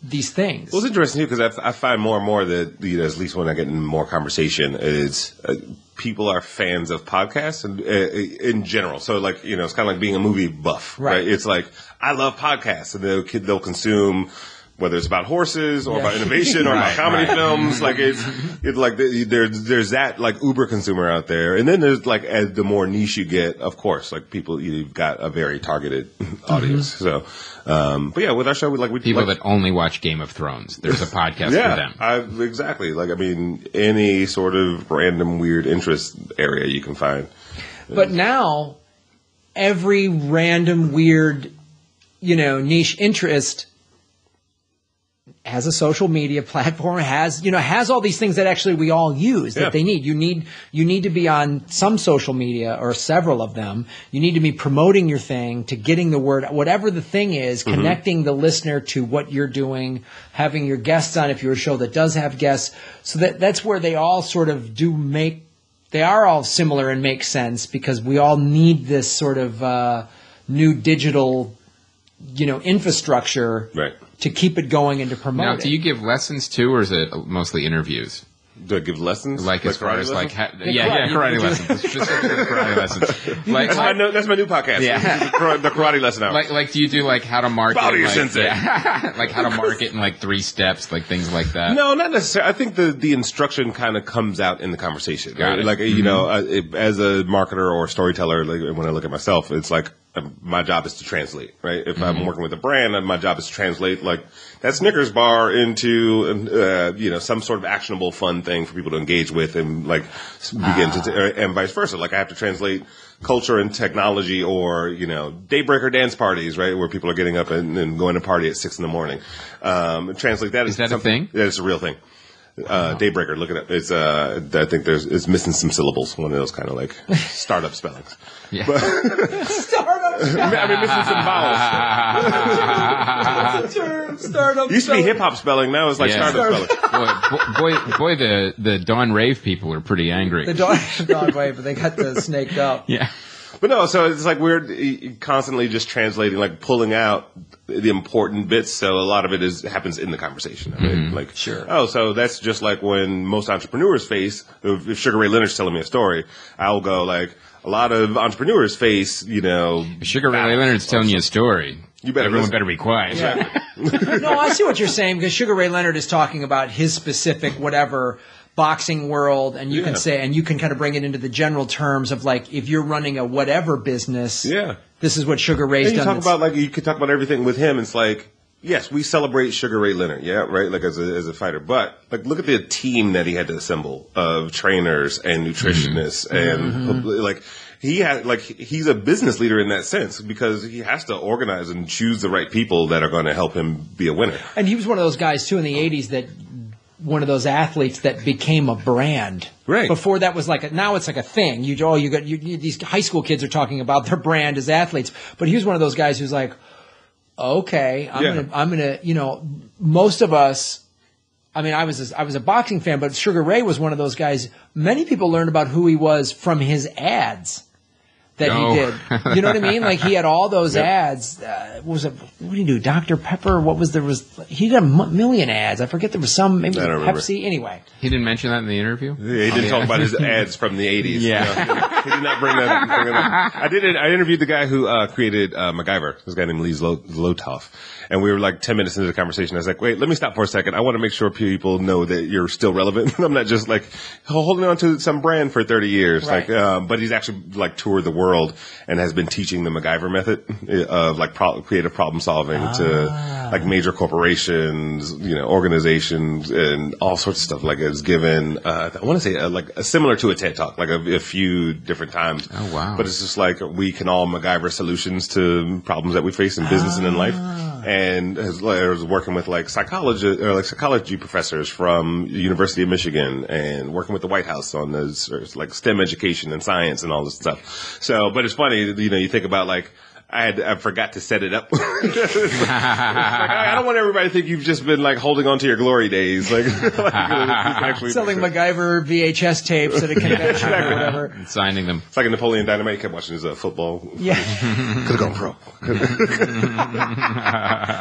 these things. Well, it's interesting too because I find more and more that at least when I get in more conversation is people are fans of podcasts and in general. So it's kind of like being a movie buff, right? It's I love podcasts, and they'll consume whether it's about horses or about innovation or about comedy films. There's that Uber consumer out there, and then there's as the more niche you get, of course, people you've got a very targeted audience. So, but yeah, with our show, we people that only watch Game of Thrones. There's a podcast for them. Exactly. Any sort of random weird interest area you can find. But now, every random weird, niche interest has a social media platform, has all these things that actually we all use that they need. You need to be on some social media or several of them. You need to be promoting your thing, to getting the word, whatever the thing is, connecting the listener to what you're doing, having your guests on if you're a show that does have guests. So that's where they all sort of they are all similar and make sense because we all need this sort of new digital infrastructure to keep it going and to promote it. Now, do you give lessons too, or is it mostly interviews? Do I give lessons? As far as karate lessons. Specifically karate lessons. That's my new podcast. Yeah. The karate lesson hour. Do you do how to market? Bow to your sensei. How to market in 3 steps, things like that. No, not necessarily. I think the instruction kind of comes out in the conversation. Right? As a marketer or storyteller, when I look at myself, it's my job is to translate, right? If I'm working with a brand, my job is to translate like that Snickers bar into, some sort of actionable, fun thing for people to engage with and like begin to, and vice versa. Like I have to translate culture and technology or, daybreaker dance parties, right? Where people are getting up and going to party at 6 a.m. Translate that. Is that a thing? Yeah, it's a real thing. Daybreaker, look it up. It's I think it's missing some syllables. One of those kind of like startup spellings. Yeah. Startup spellings. I mean, missing some vowels. That's a term. Startup. Used to be hip hop spelling. Now it's like startup spelling. Boy, the Dawn Rave people are pretty angry. The Dawn Rave, but they got the snaked up. Yeah. But no, so it's like we're constantly just translating, like pulling out the important bits. So a lot of it happens in the conversation. Like, sure. Oh, so that's just like when most entrepreneurs face. If Sugar Ray Leonard's telling me a story, I'll go like a lot of entrepreneurs face. If Sugar Ray Leonard's telling you a story, everyone better be quiet. Yeah. No, I see what you're saying because Sugar Ray Leonard is talking about his specific whatever boxing world, and you can say, and you can kind of bring it into the general terms of like if you're running a whatever business, this is what Sugar Ray's done. You could talk about everything with him. It's like, yes, we celebrate Sugar Ray Leonard, right, like as a fighter, but like look at the team that he had to assemble of trainers and nutritionists and like. He's a business leader in that sense because he has to organize and choose the right people that are going to help him be a winner. And he was one of those guys too in the 80s that one of those athletes that became a brand. Right. Before that was now it's like a thing. These high school kids are talking about their brand as athletes, but he was one of those guys who's like, okay, I'm gonna, most of us. I mean, I was a boxing fan, but Sugar Ray was one of those guys. Many people learned about who he was from his ads that he did. You know what I mean? Like he had all those ads. What did he do? Dr. Pepper? He did a million ads. I forget there was some, maybe Pepsi. Anyway. He didn't mention that in the interview? Yeah, he didn't talk about his ads from the 80s. Yeah. He did not bring that up. I interviewed the guy who created MacGyver. This guy named Lee Zlotoff. And we were like 10 minutes into the conversation. I was like, wait, let me stop for a second. I want to make sure people know that you're still relevant. I'm not just like holding on to some brand for 30 years. Right. But he's actually like toured the world and has been teaching the MacGyver method of like creative problem solving to like major corporations, organizations and all sorts of stuff. Like it was given, I want to say similar to a TED Talk, like a few different times. Oh, wow. But it's just like we can all MacGyver solutions to problems that we face in business and in life. And I was working with like psychology professors from the University of Michigan and working with the White House on this like STEM education and science and all this stuff. So, but it's funny, you think about like, I forgot to set it up. I don't want everybody to think you've just been like holding on to your glory days. Like actually selling MacGyver VHS tapes at a convention or whatever. And signing them. It's like a Napoleon Dynamite. He kept watching his football. Yeah. Could have gone pro.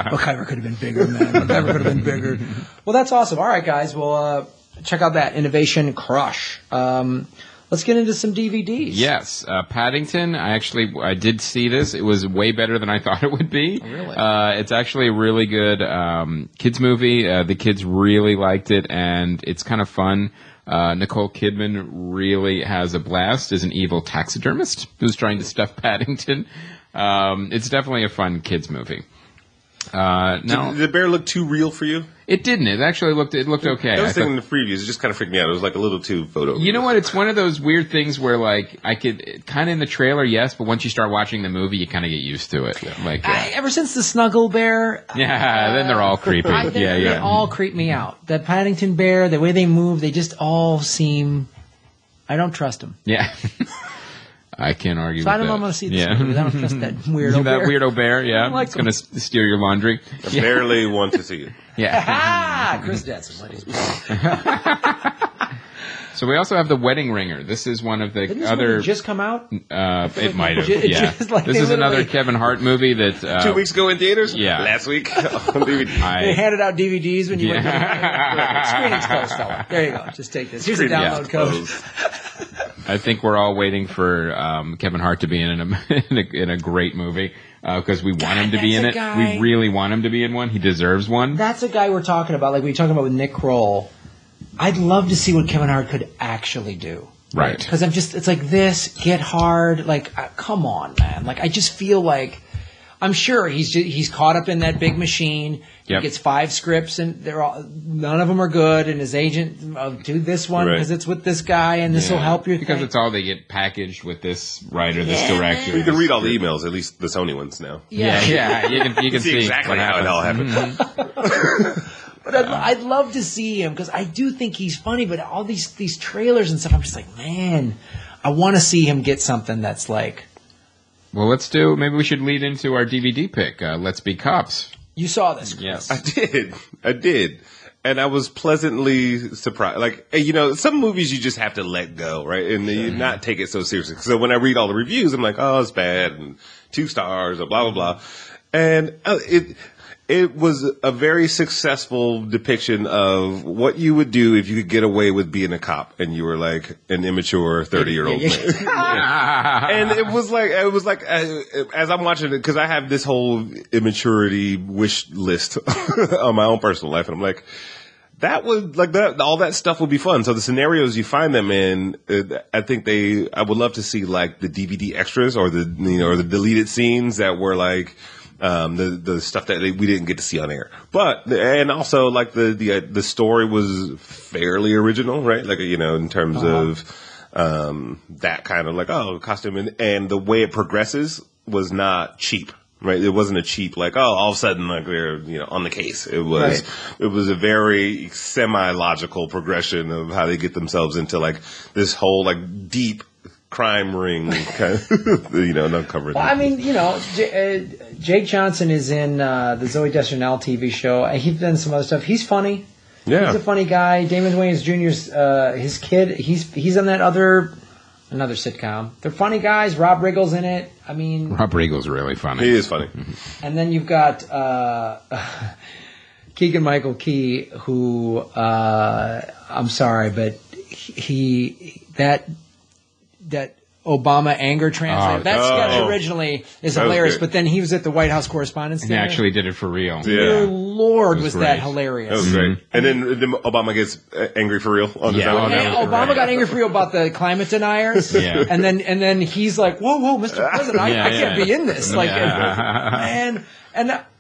MacGyver could have been bigger, man. MacGyver could have been bigger. Well, that's awesome. All right, guys. Well, check out that Innovation Crush. Let's get into some DVDs. Yes. Paddington, I did see this. It was way better than I thought it would be. Oh, really? It's actually a really good kids movie. The kids really liked it, and it's kind of fun. Nicole Kidman really has a blast as an evil taxidermist who's trying to stuff Paddington. It's definitely a fun kids movie. Did the bear look too real for you? It didn't. It actually looked okay. I was thinking in the previews, it just kind of freaked me out. It was like a little too photo. You know what? It's one of those weird things where like I could kind of in the trailer, yes, but once you start watching the movie, you kind of get used to it. Like ever since the Snuggle Bear, then they're all creepy. They all creep me out. The Paddington Bear, the way they move, they just all seem. I don't trust them. Yeah. I can't argue with that. I don't know I'm going to see this movie. I don't trust that weirdo bear. That weirdo bear, yeah. Like it's going to steal your laundry. I barely want to see it. Yeah. Chris Denson, ladies and gentlemen. So we also have The Wedding Ringer. This is one of the Didn't other... This just come out? It might have, yeah. This is another Kevin Hart movie that... 2 weeks ago in theaters? Yeah. Last week on DVD. They handed out DVDs when you went to the screenings closed, fella. There you go. Just take this. Here's a download code. I think we're all waiting for Kevin Hart to be in a great movie because we want him to be in it. We really want him to be in one. He deserves one. That's a guy we're talking about. Like we were talking about with Nick Kroll. I'd love to see what Kevin Hart could actually do. Right. Because it's like this, Get Hard, like, come on, man. Like, I just feel like, I'm sure he's caught up in that big machine. He gets 5 scripts, and none of them are good. And his agent, do this one because it's with this guy, and this will help your because thing. it's all they get packed with this writer, this director. You can read all the emails, at least the Sony ones now. Yeah. You can see exactly how it all happened. But I'd love to see him because I do think he's funny. But all these trailers and stuff, I'm just like, man, I want to see him get something that's like. Well, maybe we should lead into our DVD pick. Let's Be Cops. You saw this, Chris. Yes. I did. And I was pleasantly surprised. Like, some movies you just have to let go, right? And you not take it so seriously. So when I read all the reviews, I'm like, oh, it's bad, and 2 stars, or blah, blah, blah. And it was a very successful depiction of what you would do if you could get away with being a cop and you were like an immature 30-year-old man. And it was like as I'm watching it, because I have this whole immaturity wish list on my own personal life, and I'm like, that would like that all that stuff would be fun. So the scenarios you find them in, I think I would love to see like the DVD extras or the deleted scenes that were like. The stuff that we didn't get to see on air, and also like the story was fairly original, right? Like in terms of that kind of like costume and the way it progresses was not cheap, right? It wasn't a cheap like all of a sudden like they're on the case. It was a very semi-logical progression of how they get themselves into like this whole like deep crime ring kind of, not covered. Well, I mean, Jake Johnson is in the Zoe Deschanel TV show. He's done some other stuff. He's funny. Yeah. He's a funny guy. Damon Wayans Jr.'s his kid. He's on that another sitcom. They're funny guys. Rob Riggle's in it. I mean, Rob Riggle's really funny. He is funny. And then you've got Keegan-Michael Key, who I'm sorry, but that Obama anger translator. That sketch originally is hilarious, but then he was at the White House Correspondents' Dinner. He actually did it for real. Yeah. Dear Lord, was that hilarious. That was great. And then Obama gets angry for real. Obama got angry for real about the climate deniers. Yeah. And then he's like, whoa, Mr. President, I can't be in this. Like, and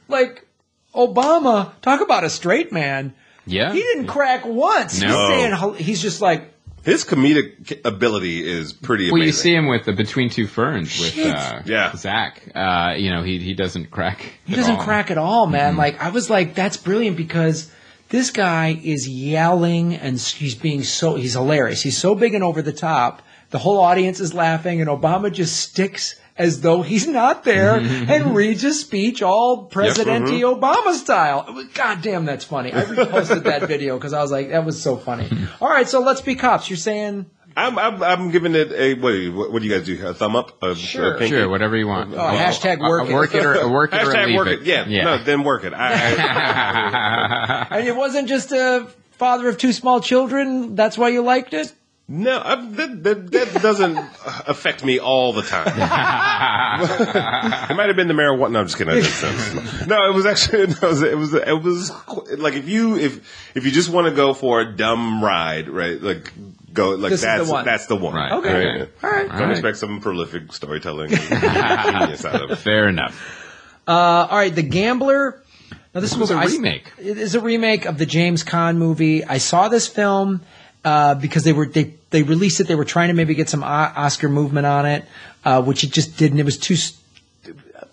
like, Obama, talk about a straight man. Yeah. He didn't crack once. No. He's just like, his comedic ability is pretty amazing. Well, you see him with the Between Two Ferns with Zach. He doesn't crack. He doesn't crack at all, man. Mm-hmm. Like I was like, that's brilliant because this guy is yelling and he's hilarious. He's so big and over the top. The whole audience is laughing, and Obama just sticks as though he's not there and reads a speech all President-y Obama style. God damn, that's funny. I reposted that video because I was like, that was so funny. All right, so Let's Be Cops. You're saying... I'm giving it a what do you guys do? A thumb up? Sure, whatever you want. Hashtag work it. Work it or hashtag leave work it. Yeah. No, then work it. And it wasn't just a father of 2 small children. That's why you liked it? No, that doesn't affect me all the time. It might have been the marijuana. No, I'm just kidding. No, it was actually it was like if you just want to go for a dumb ride, right? Like go like that's the one. Right. Okay. Right? All right. Don't expect some prolific storytelling. Genius out of it. Fair enough. All right, The Gambler. Now this was a remake. It is a remake of the James Caan movie. I saw this film. Because they released it, they were trying to maybe get some Oscar movement on it, which it just didn't. It was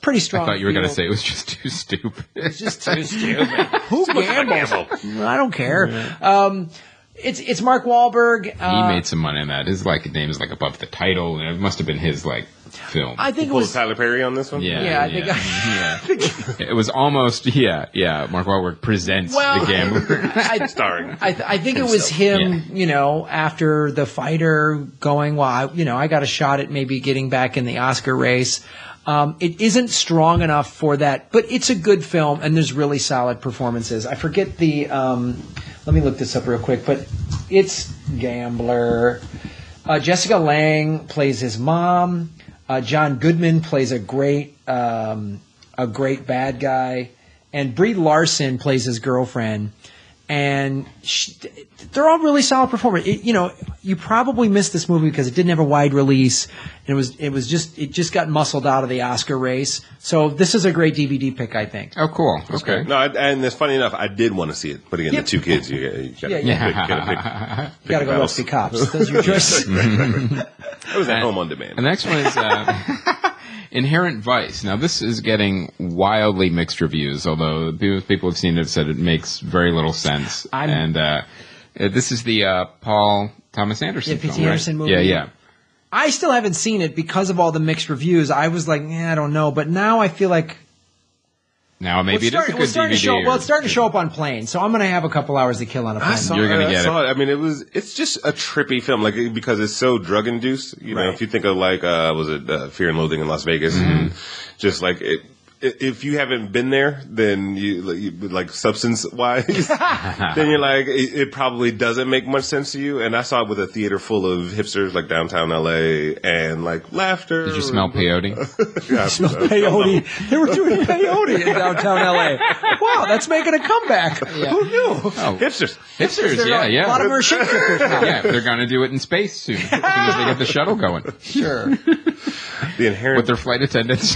pretty strong. I thought you were going to say it was just too stupid. It's just too stupid. Who gambles? I don't care. It's Mark Wahlberg. He made some money on that. His name is above the title, and it must have been his film. I think it was Tyler Perry on this one. Yeah, I think it was almost Mark Wahlberg presents The Gambler, starring. I think it was him. After The Fighter, going, well, I got a shot at maybe getting back in the Oscar race. It isn't strong enough for that, but it's a good film, and there's really solid performances. I forget the. Let me look this up real quick, but it's Gambler. Jessica Lange plays his mom. John Goodman plays a great bad guy, and Brie Larson plays his girlfriend. and they're all really solid performers. You probably missed this movie because it didn't have a wide release, and it just got muscled out of the Oscar race. So this is a great DVD pick, I think. Oh, cool. Okay. No, and it's funny enough, I did want to see it, but again, the two kids, you gotta go Let's Be Cops. Those are your choices. It was at home on demand. The next one is Inherent Vice. Now, this is getting wildly mixed reviews, although people have seen it, said it makes very little sense. This is the Paul Thomas Anderson film, P.T. Anderson movie. Yeah. I still haven't seen it because of all the mixed reviews. I was like, I don't know. But now I feel like... Now maybe it is a good DVD. It's starting to show up on planes, so I'm going to have a couple hours to kill on a plane. You're going to get it. I mean, it's just a trippy film, like, because it's so drug induced. You know, if you think of like, Fear and Loathing in Las Vegas, and just like it. If you haven't been there, then you like substance wise, then you're like, it probably doesn't make much sense to you. And I saw it with a theater full of hipsters, like downtown LA, and like laughter. Did you smell peyote? Yeah, I smelled peyote. They were doing peyote in downtown LA. Wow, that's making a comeback. Yeah. Who knew? Oh, hipsters, yeah. A lot of them are shit kickers now. Yeah, they're going to do it in space soon as soon as they get the shuttle going. Sure. The Inherent with their flight attendants.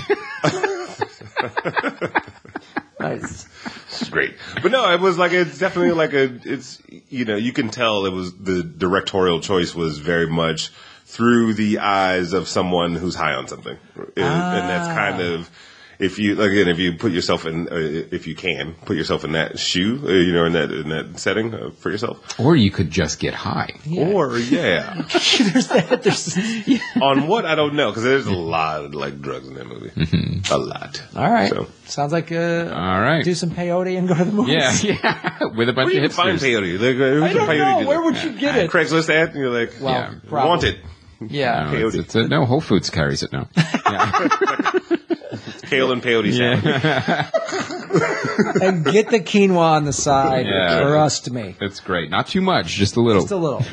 Nice. It's great. But no, it was like, it's definitely like you can tell it was the directorial choice was very much through the eyes of someone who's high on something. And that's kind of, if you put yourself in, if you can put yourself in that shoe, in that setting for yourself. Or you could just get high. Yeah. There's that. On what? I don't know, because there's a lot of like drugs in that movie. Mm-hmm. A lot. All right. So. Sounds like all right. Do some peyote and go to the movies. Yeah. With a bunch of hipsters. Find peyote? I don't know. Where would you get it? Craigslist ad? And you're like, want it. Yeah. No, no, Whole Foods carries it now. Yeah. Kale and peyote salad. And get the quinoa on the side for us to me. That's great. Not too much, just a little. Just a little.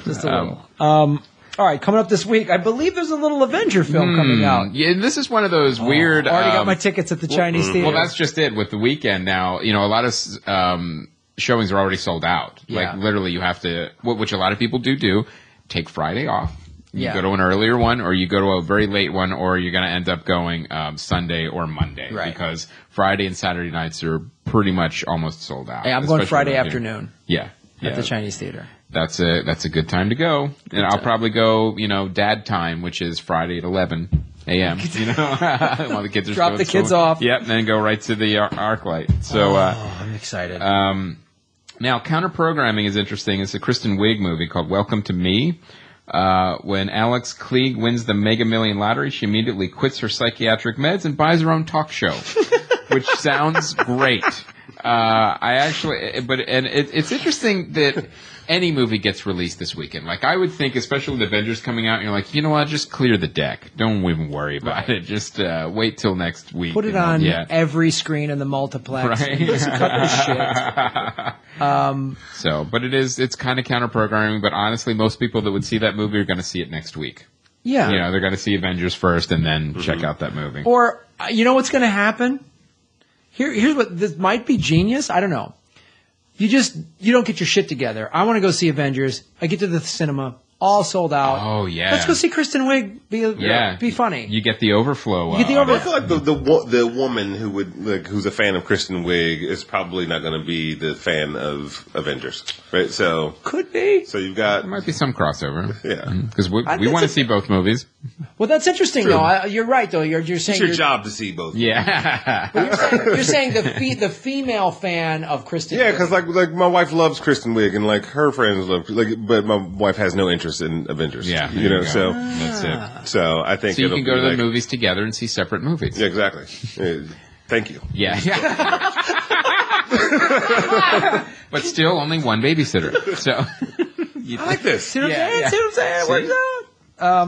All right, coming up this week, I believe there's a little Avenger film coming out. Yeah, this is one of those weird... Already got my tickets at the Chinese theater. Well, that's just it. With the weekend now, a lot of showings are already sold out. Yeah. Like, literally, you have to... Which a lot of people do, take Friday off. You go to an earlier one, or you go to a very late one, or you're going to end up going Sunday or Monday. Right. Because Friday and Saturday nights are pretty much almost sold out. Hey, I'm going Friday afternoon. Yeah. At the Chinese theater. That's a good time to go. And I'll probably go, dad time, which is Friday at 11 a.m. While the kids are Drop the kids off. Yep, and then go right to the arc light. So, I'm excited. Now, counter-programming is interesting. It's a Kristen Wiig movie called Welcome to Me. When Alex Klieg wins the Mega Million lottery, she immediately quits her psychiatric meds and buys her own talk show, which sounds great. It's interesting that any movie gets released this weekend. Like, I would think, especially with Avengers coming out, and you're like, you know what, just clear the deck. Don't even worry about it. Just wait till next week. Put it on every screen in the multiplex. Right. And just cut the shit. But it's kind of counter-programming, but honestly, most people that would see that movie are going to see it next week. Yeah. They're going to see Avengers first and then check out that movie. Or, you know what's going to happen? Here's what, this might be genius. I don't know. You don't get your shit together. I want to go see Avengers. I get to the cinema, all sold out. Oh, yeah. Let's go see Kristen Wiig be funny. You get the overflow. I feel like the woman who's a fan of Kristen Wiig is probably not going to be the fan of Avengers, right? So could be. So you've got there might be some crossover. Yeah, because we want to see both movies. Well, that's interesting, though. You're right, though. You're saying it's your job to see both. Yeah. You're saying the female fan of Kristen. Yeah, because like my wife loves Kristen Wiig, and like her friends love but my wife has no interest in Avengers. Yeah, so that's it. So I think so you can go to the movies together and see separate movies. Yeah, exactly. Thank you. Yeah. But still, only one babysitter. So I like this. See what I'm saying? Works out.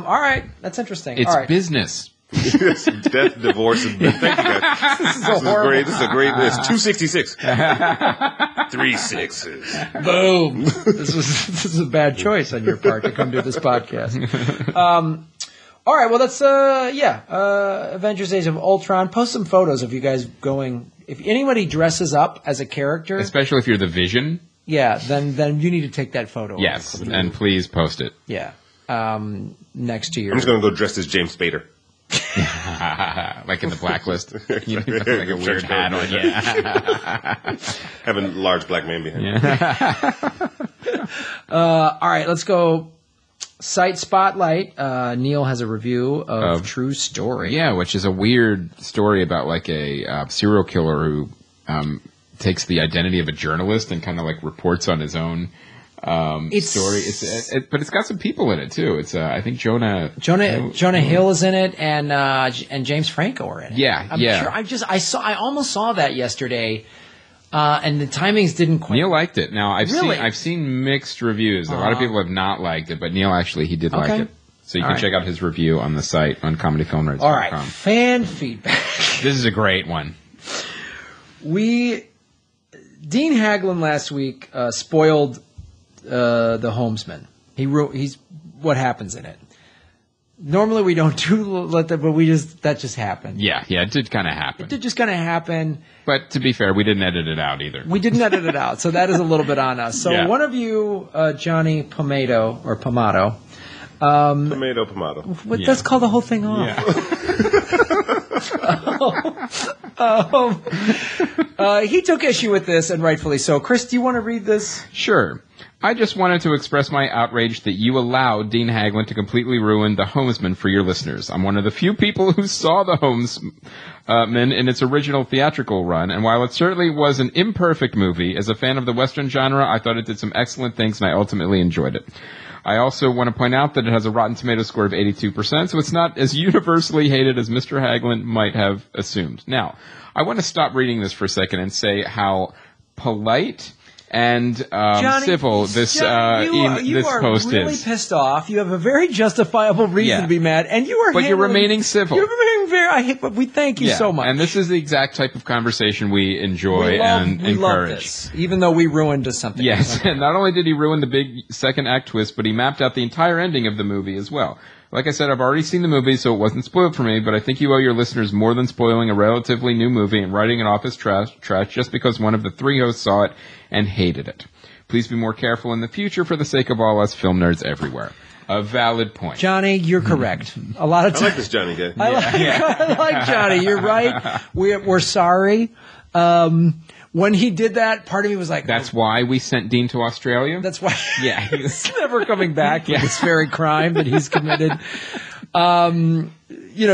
All right, that's interesting. It's all right. business. Death, divorce, and thank you guys. This is great. This is a great list. 266. 3 6s. Boom. This is a bad choice on your part to come do this podcast. All right. Well, that's Avengers: Age of Ultron. Post some photos of you guys going. If anybody dresses up as a character, especially if you're the Vision. Yeah, then you need to take that photo. Yes, and please post it. Yeah. Next to your... I'm just going to go dressed as James Spader. Like in the Blacklist. You know, like a weird hat on. Yeah. Having a large black man behind me. All right, let's go. Site Spotlight. Neil has a review of True Story. Yeah, which is a weird story about like a serial killer who takes the identity of a journalist and kind of like reports on his own story. But it's got some people in it too. It's I think Jonah Hill is in it, and James Franco are in it. Yeah, I'm sure. I almost saw that yesterday. And the timings didn't quite. Neil liked it. Now I've seen mixed reviews. A lot of people have not liked it, but Neil actually he did like it. So you can check out his review on the site on comedyfilmnerds.com. All right, fan feedback. This is a great one. Dean Haglund last week spoiled the Homesman. He's what happens in it. Normally we don't let that, but that just happened. Yeah, it did kind of happen. It did just kind of happen. But to be fair, we didn't edit it out either. We didn't edit it out, so that is a little bit on us. So one of you, Johnny Pomado. Pomado. Let's call the whole thing off. Yeah. He took issue with this, and rightfully so. Chris, do you want to read this? Sure. I just wanted to express my outrage that you allowed Dean Haglund to completely ruin The Homesman for your listeners. I'm one of the few people who saw The Homesman in its original theatrical run, and while it certainly was an imperfect movie, as a fan of the Western genre, I thought it did some excellent things, and I ultimately enjoyed it. I also want to point out that it has a Rotten Tomatoes score of 82%, so it's not as universally hated as Mr. Haglund might have assumed. Now, I want to stop reading this for a second and say how polite and Johnny, civil this you post are really is. Pissed off. You have a very justifiable reason to be mad, and you are. But you're remaining civil. You're remaining very. But we thank you so much. And this is the exact type of conversation we enjoy and encourage. Love this, even though we ruined something. Yes, and not only did he ruin the big second act twist, but he mapped out the entire ending of the movie as well. Like I said, I've already seen the movie, so it wasn't spoiled for me, but I think you owe your listeners more than spoiling a relatively new movie and writing it off as trash just because one of the three hosts saw it and hated it. Please be more careful in the future for the sake of all us film nerds everywhere. A valid point. Johnny, you're correct. A lot of times. I like this Johnny guy. I like Johnny. You're right. We're sorry. When he did that, part of me was like... That's why we sent Dean to Australia? That's why. Yeah. He's never coming back for this very crime that he's committed.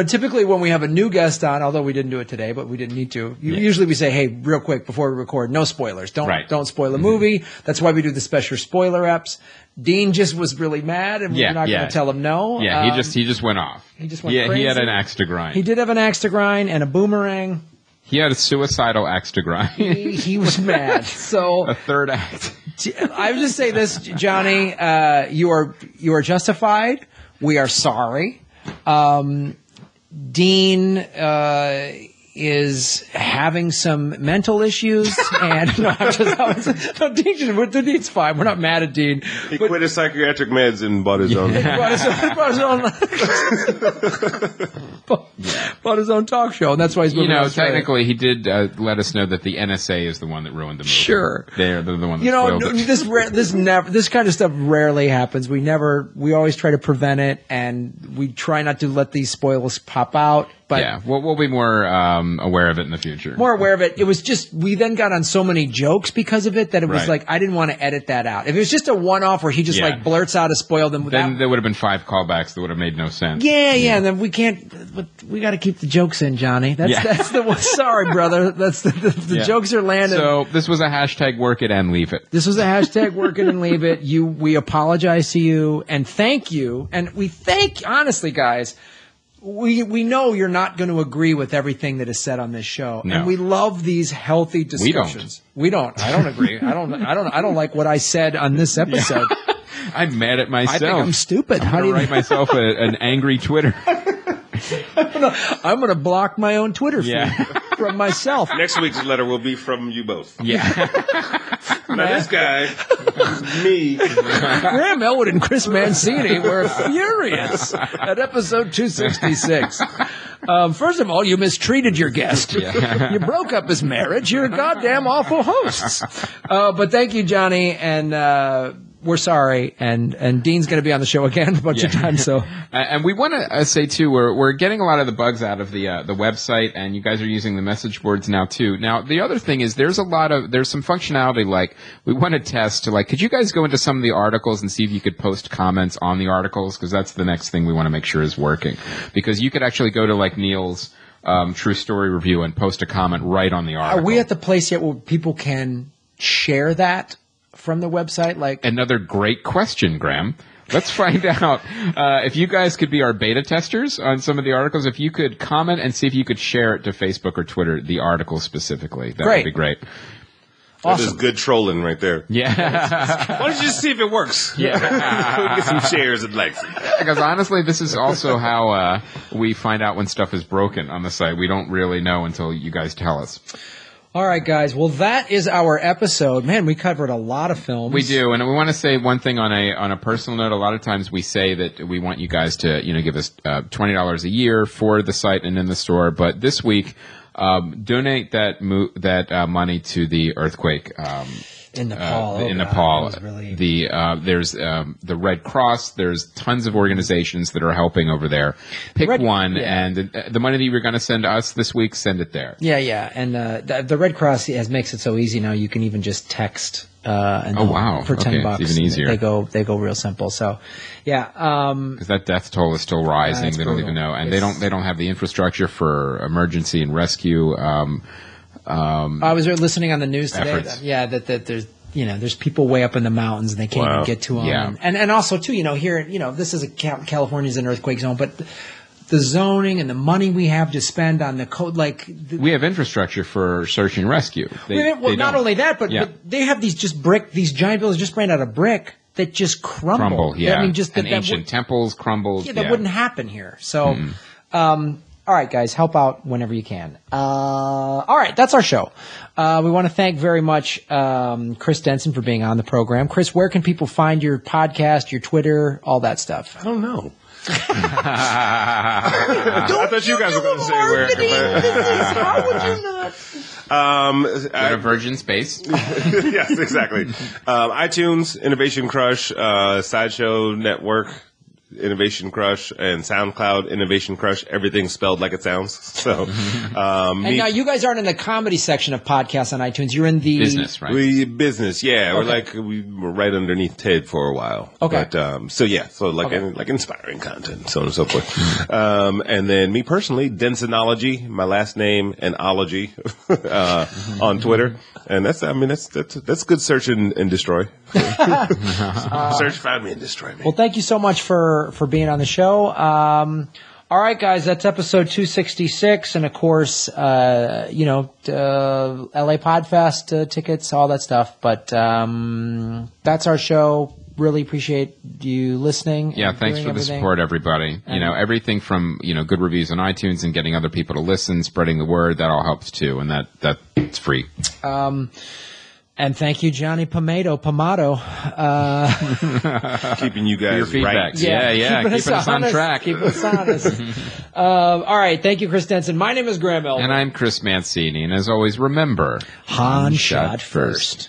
Typically when we have a new guest on, although we didn't do it today, but we didn't need to, usually we say, hey, real quick, before we record, no spoilers. Don't spoil a movie. That's why we do the special spoiler eps. Dean just was really mad, and we're not going to tell him no. Yeah, he just went off. He just went crazy. He had an axe to grind. He did have an axe to grind and a boomerang. He had a suicidal axe to grind. He was mad. So a third act. I would just say this, Johnny, you are justified. We are sorry. Dean is having some mental issues, and Dean's fine. We're not mad at Dean. He quit his psychiatric meds and bought his own. Bought his own talk show, and that's why he's moving to Australia. Technically, he did let us know that the NSA is the one that ruined the movie. Sure, they're the one that spoiled it. This kind of stuff rarely happens. We always try to prevent it, and we try not to let these spoilers pop out. But we'll be more aware of it in the future. More aware of it. It was just, we then got on so many jokes because of it that it was like, I didn't want to edit that out. If it was just a one-off where he just like blurts out a spoil, then there would have been 5 callbacks that would have made no sense. Yeah, and then we got to keep the jokes in, Johnny. That's the one. Sorry, brother. That's the jokes are landing. So this was a hashtag work it and leave it. This was a hashtag work it and leave it. We apologize to you and thank you. And we honestly, guys, we know you're not going to agree with everything that is said on this show, and we love these healthy discussions. We don't. I don't agree. I don't like what I said on this episode. I'm mad at myself. I think I'm stupid. How do you write myself an angry Twitter? I'm gonna block my own Twitter feed from myself. Next week's letter will be from you both. Yeah. Now this guy, me, Graham Elwood and Chris Mancini were furious at episode 266. First of all, you mistreated your guest. You broke up his marriage. You're goddamn awful hosts. But thank you, Johnny, and we're sorry, and Dean's going to be on the show again a bunch of times. So, and we want to say too, we're getting a lot of the bugs out of the website, and you guys are using the message boards now too. Now, the other thing is there's some functionality like we want to test to could you guys go into some of the articles and see if you could post comments on the articles, because that's the next thing we want to make sure is working, because you could actually go to Neil's True Story review and post a comment right on the article. Are we at the place yet where people can share that from the website? Another great question, Graham. Let's find out if you guys could be our beta testers on some of the articles. If you could comment and see if you could share it to Facebook or Twitter, the article specifically, that would be great. Awesome. That is good trolling right there. Yeah. Why don't you just see if it works? Yeah. Get some shares and likes. Because honestly, this is also how we find out when stuff is broken on the site. We don't really know until you guys tell us. All right, guys. Well, that is our episode. Man, we covered a lot of films. We do, and we want to say one thing on a personal note. A lot of times we say that we want you guys to, give us $20 a year for the site and in the store. But this week, donate that money to the earthquake. In Nepal. Nepal. Really... There's the Red Cross. There's tons of organizations that are helping over there. Pick one, and the money that you're going to send us this week, send it there. Yeah. And the Red Cross makes it so easy now. You can even just text. For $10, it's even easier. They go real simple. So, yeah. Because that death toll is still rising. They don't even know, and they don't have the infrastructure for emergency and rescue. I was listening on the news today. Efforts. That there's there's people way up in the mountains and they can't even get to them. Yeah. And also too, here, this is California's an earthquake zone, but the zoning and the money we have to spend on the code, we have infrastructure for search and rescue. Not only that, but they have these giant buildings just made out of brick that just crumble. Yeah. I mean, just ancient temples crumbled. Yeah, that wouldn't happen here. So, all right, guys, help out whenever you can. All right, that's our show. We want to thank very much Chris Denson for being on the program. Chris, where can people find your podcast, your Twitter, all that stuff? I don't know. I thought you guys were going to say where. How would you not? Go to Virgin Space. Yes, exactly. iTunes, Innovation Crush, Sideshow Network, Innovation Crush, and SoundCloud Innovation Crush. Everything spelled like it sounds. So, and now you guys aren't in the comedy section of podcasts on iTunes. You're in the business, right? Business, yeah. Okay. We were right underneath Ted for a while. Okay. But, like inspiring content, so on and so forth. And then me personally, Densonology, my last name and ology, on Twitter. And that's good search and destroy. Search, find me, and destroy me. Well, thank you so much for being on the show. All right, guys, that's episode 266, and of course, LA Podfest tickets, all that stuff. But that's our show. Really appreciate you listeing. Yeah, thanks for the support, everybody. Everything from good reviews on iTunes and getting other people to listen, spreading the word, that all helps too, and that's free. And thank you, Johnny Pomado. Keeping you guys your feedback. Right. Yeah. Keeping us on track. Keep us honest. All right. Thank you, Chris Denson. My name is Graham Elwood. And I'm Chris Mancini. And as always, remember, Han shot first.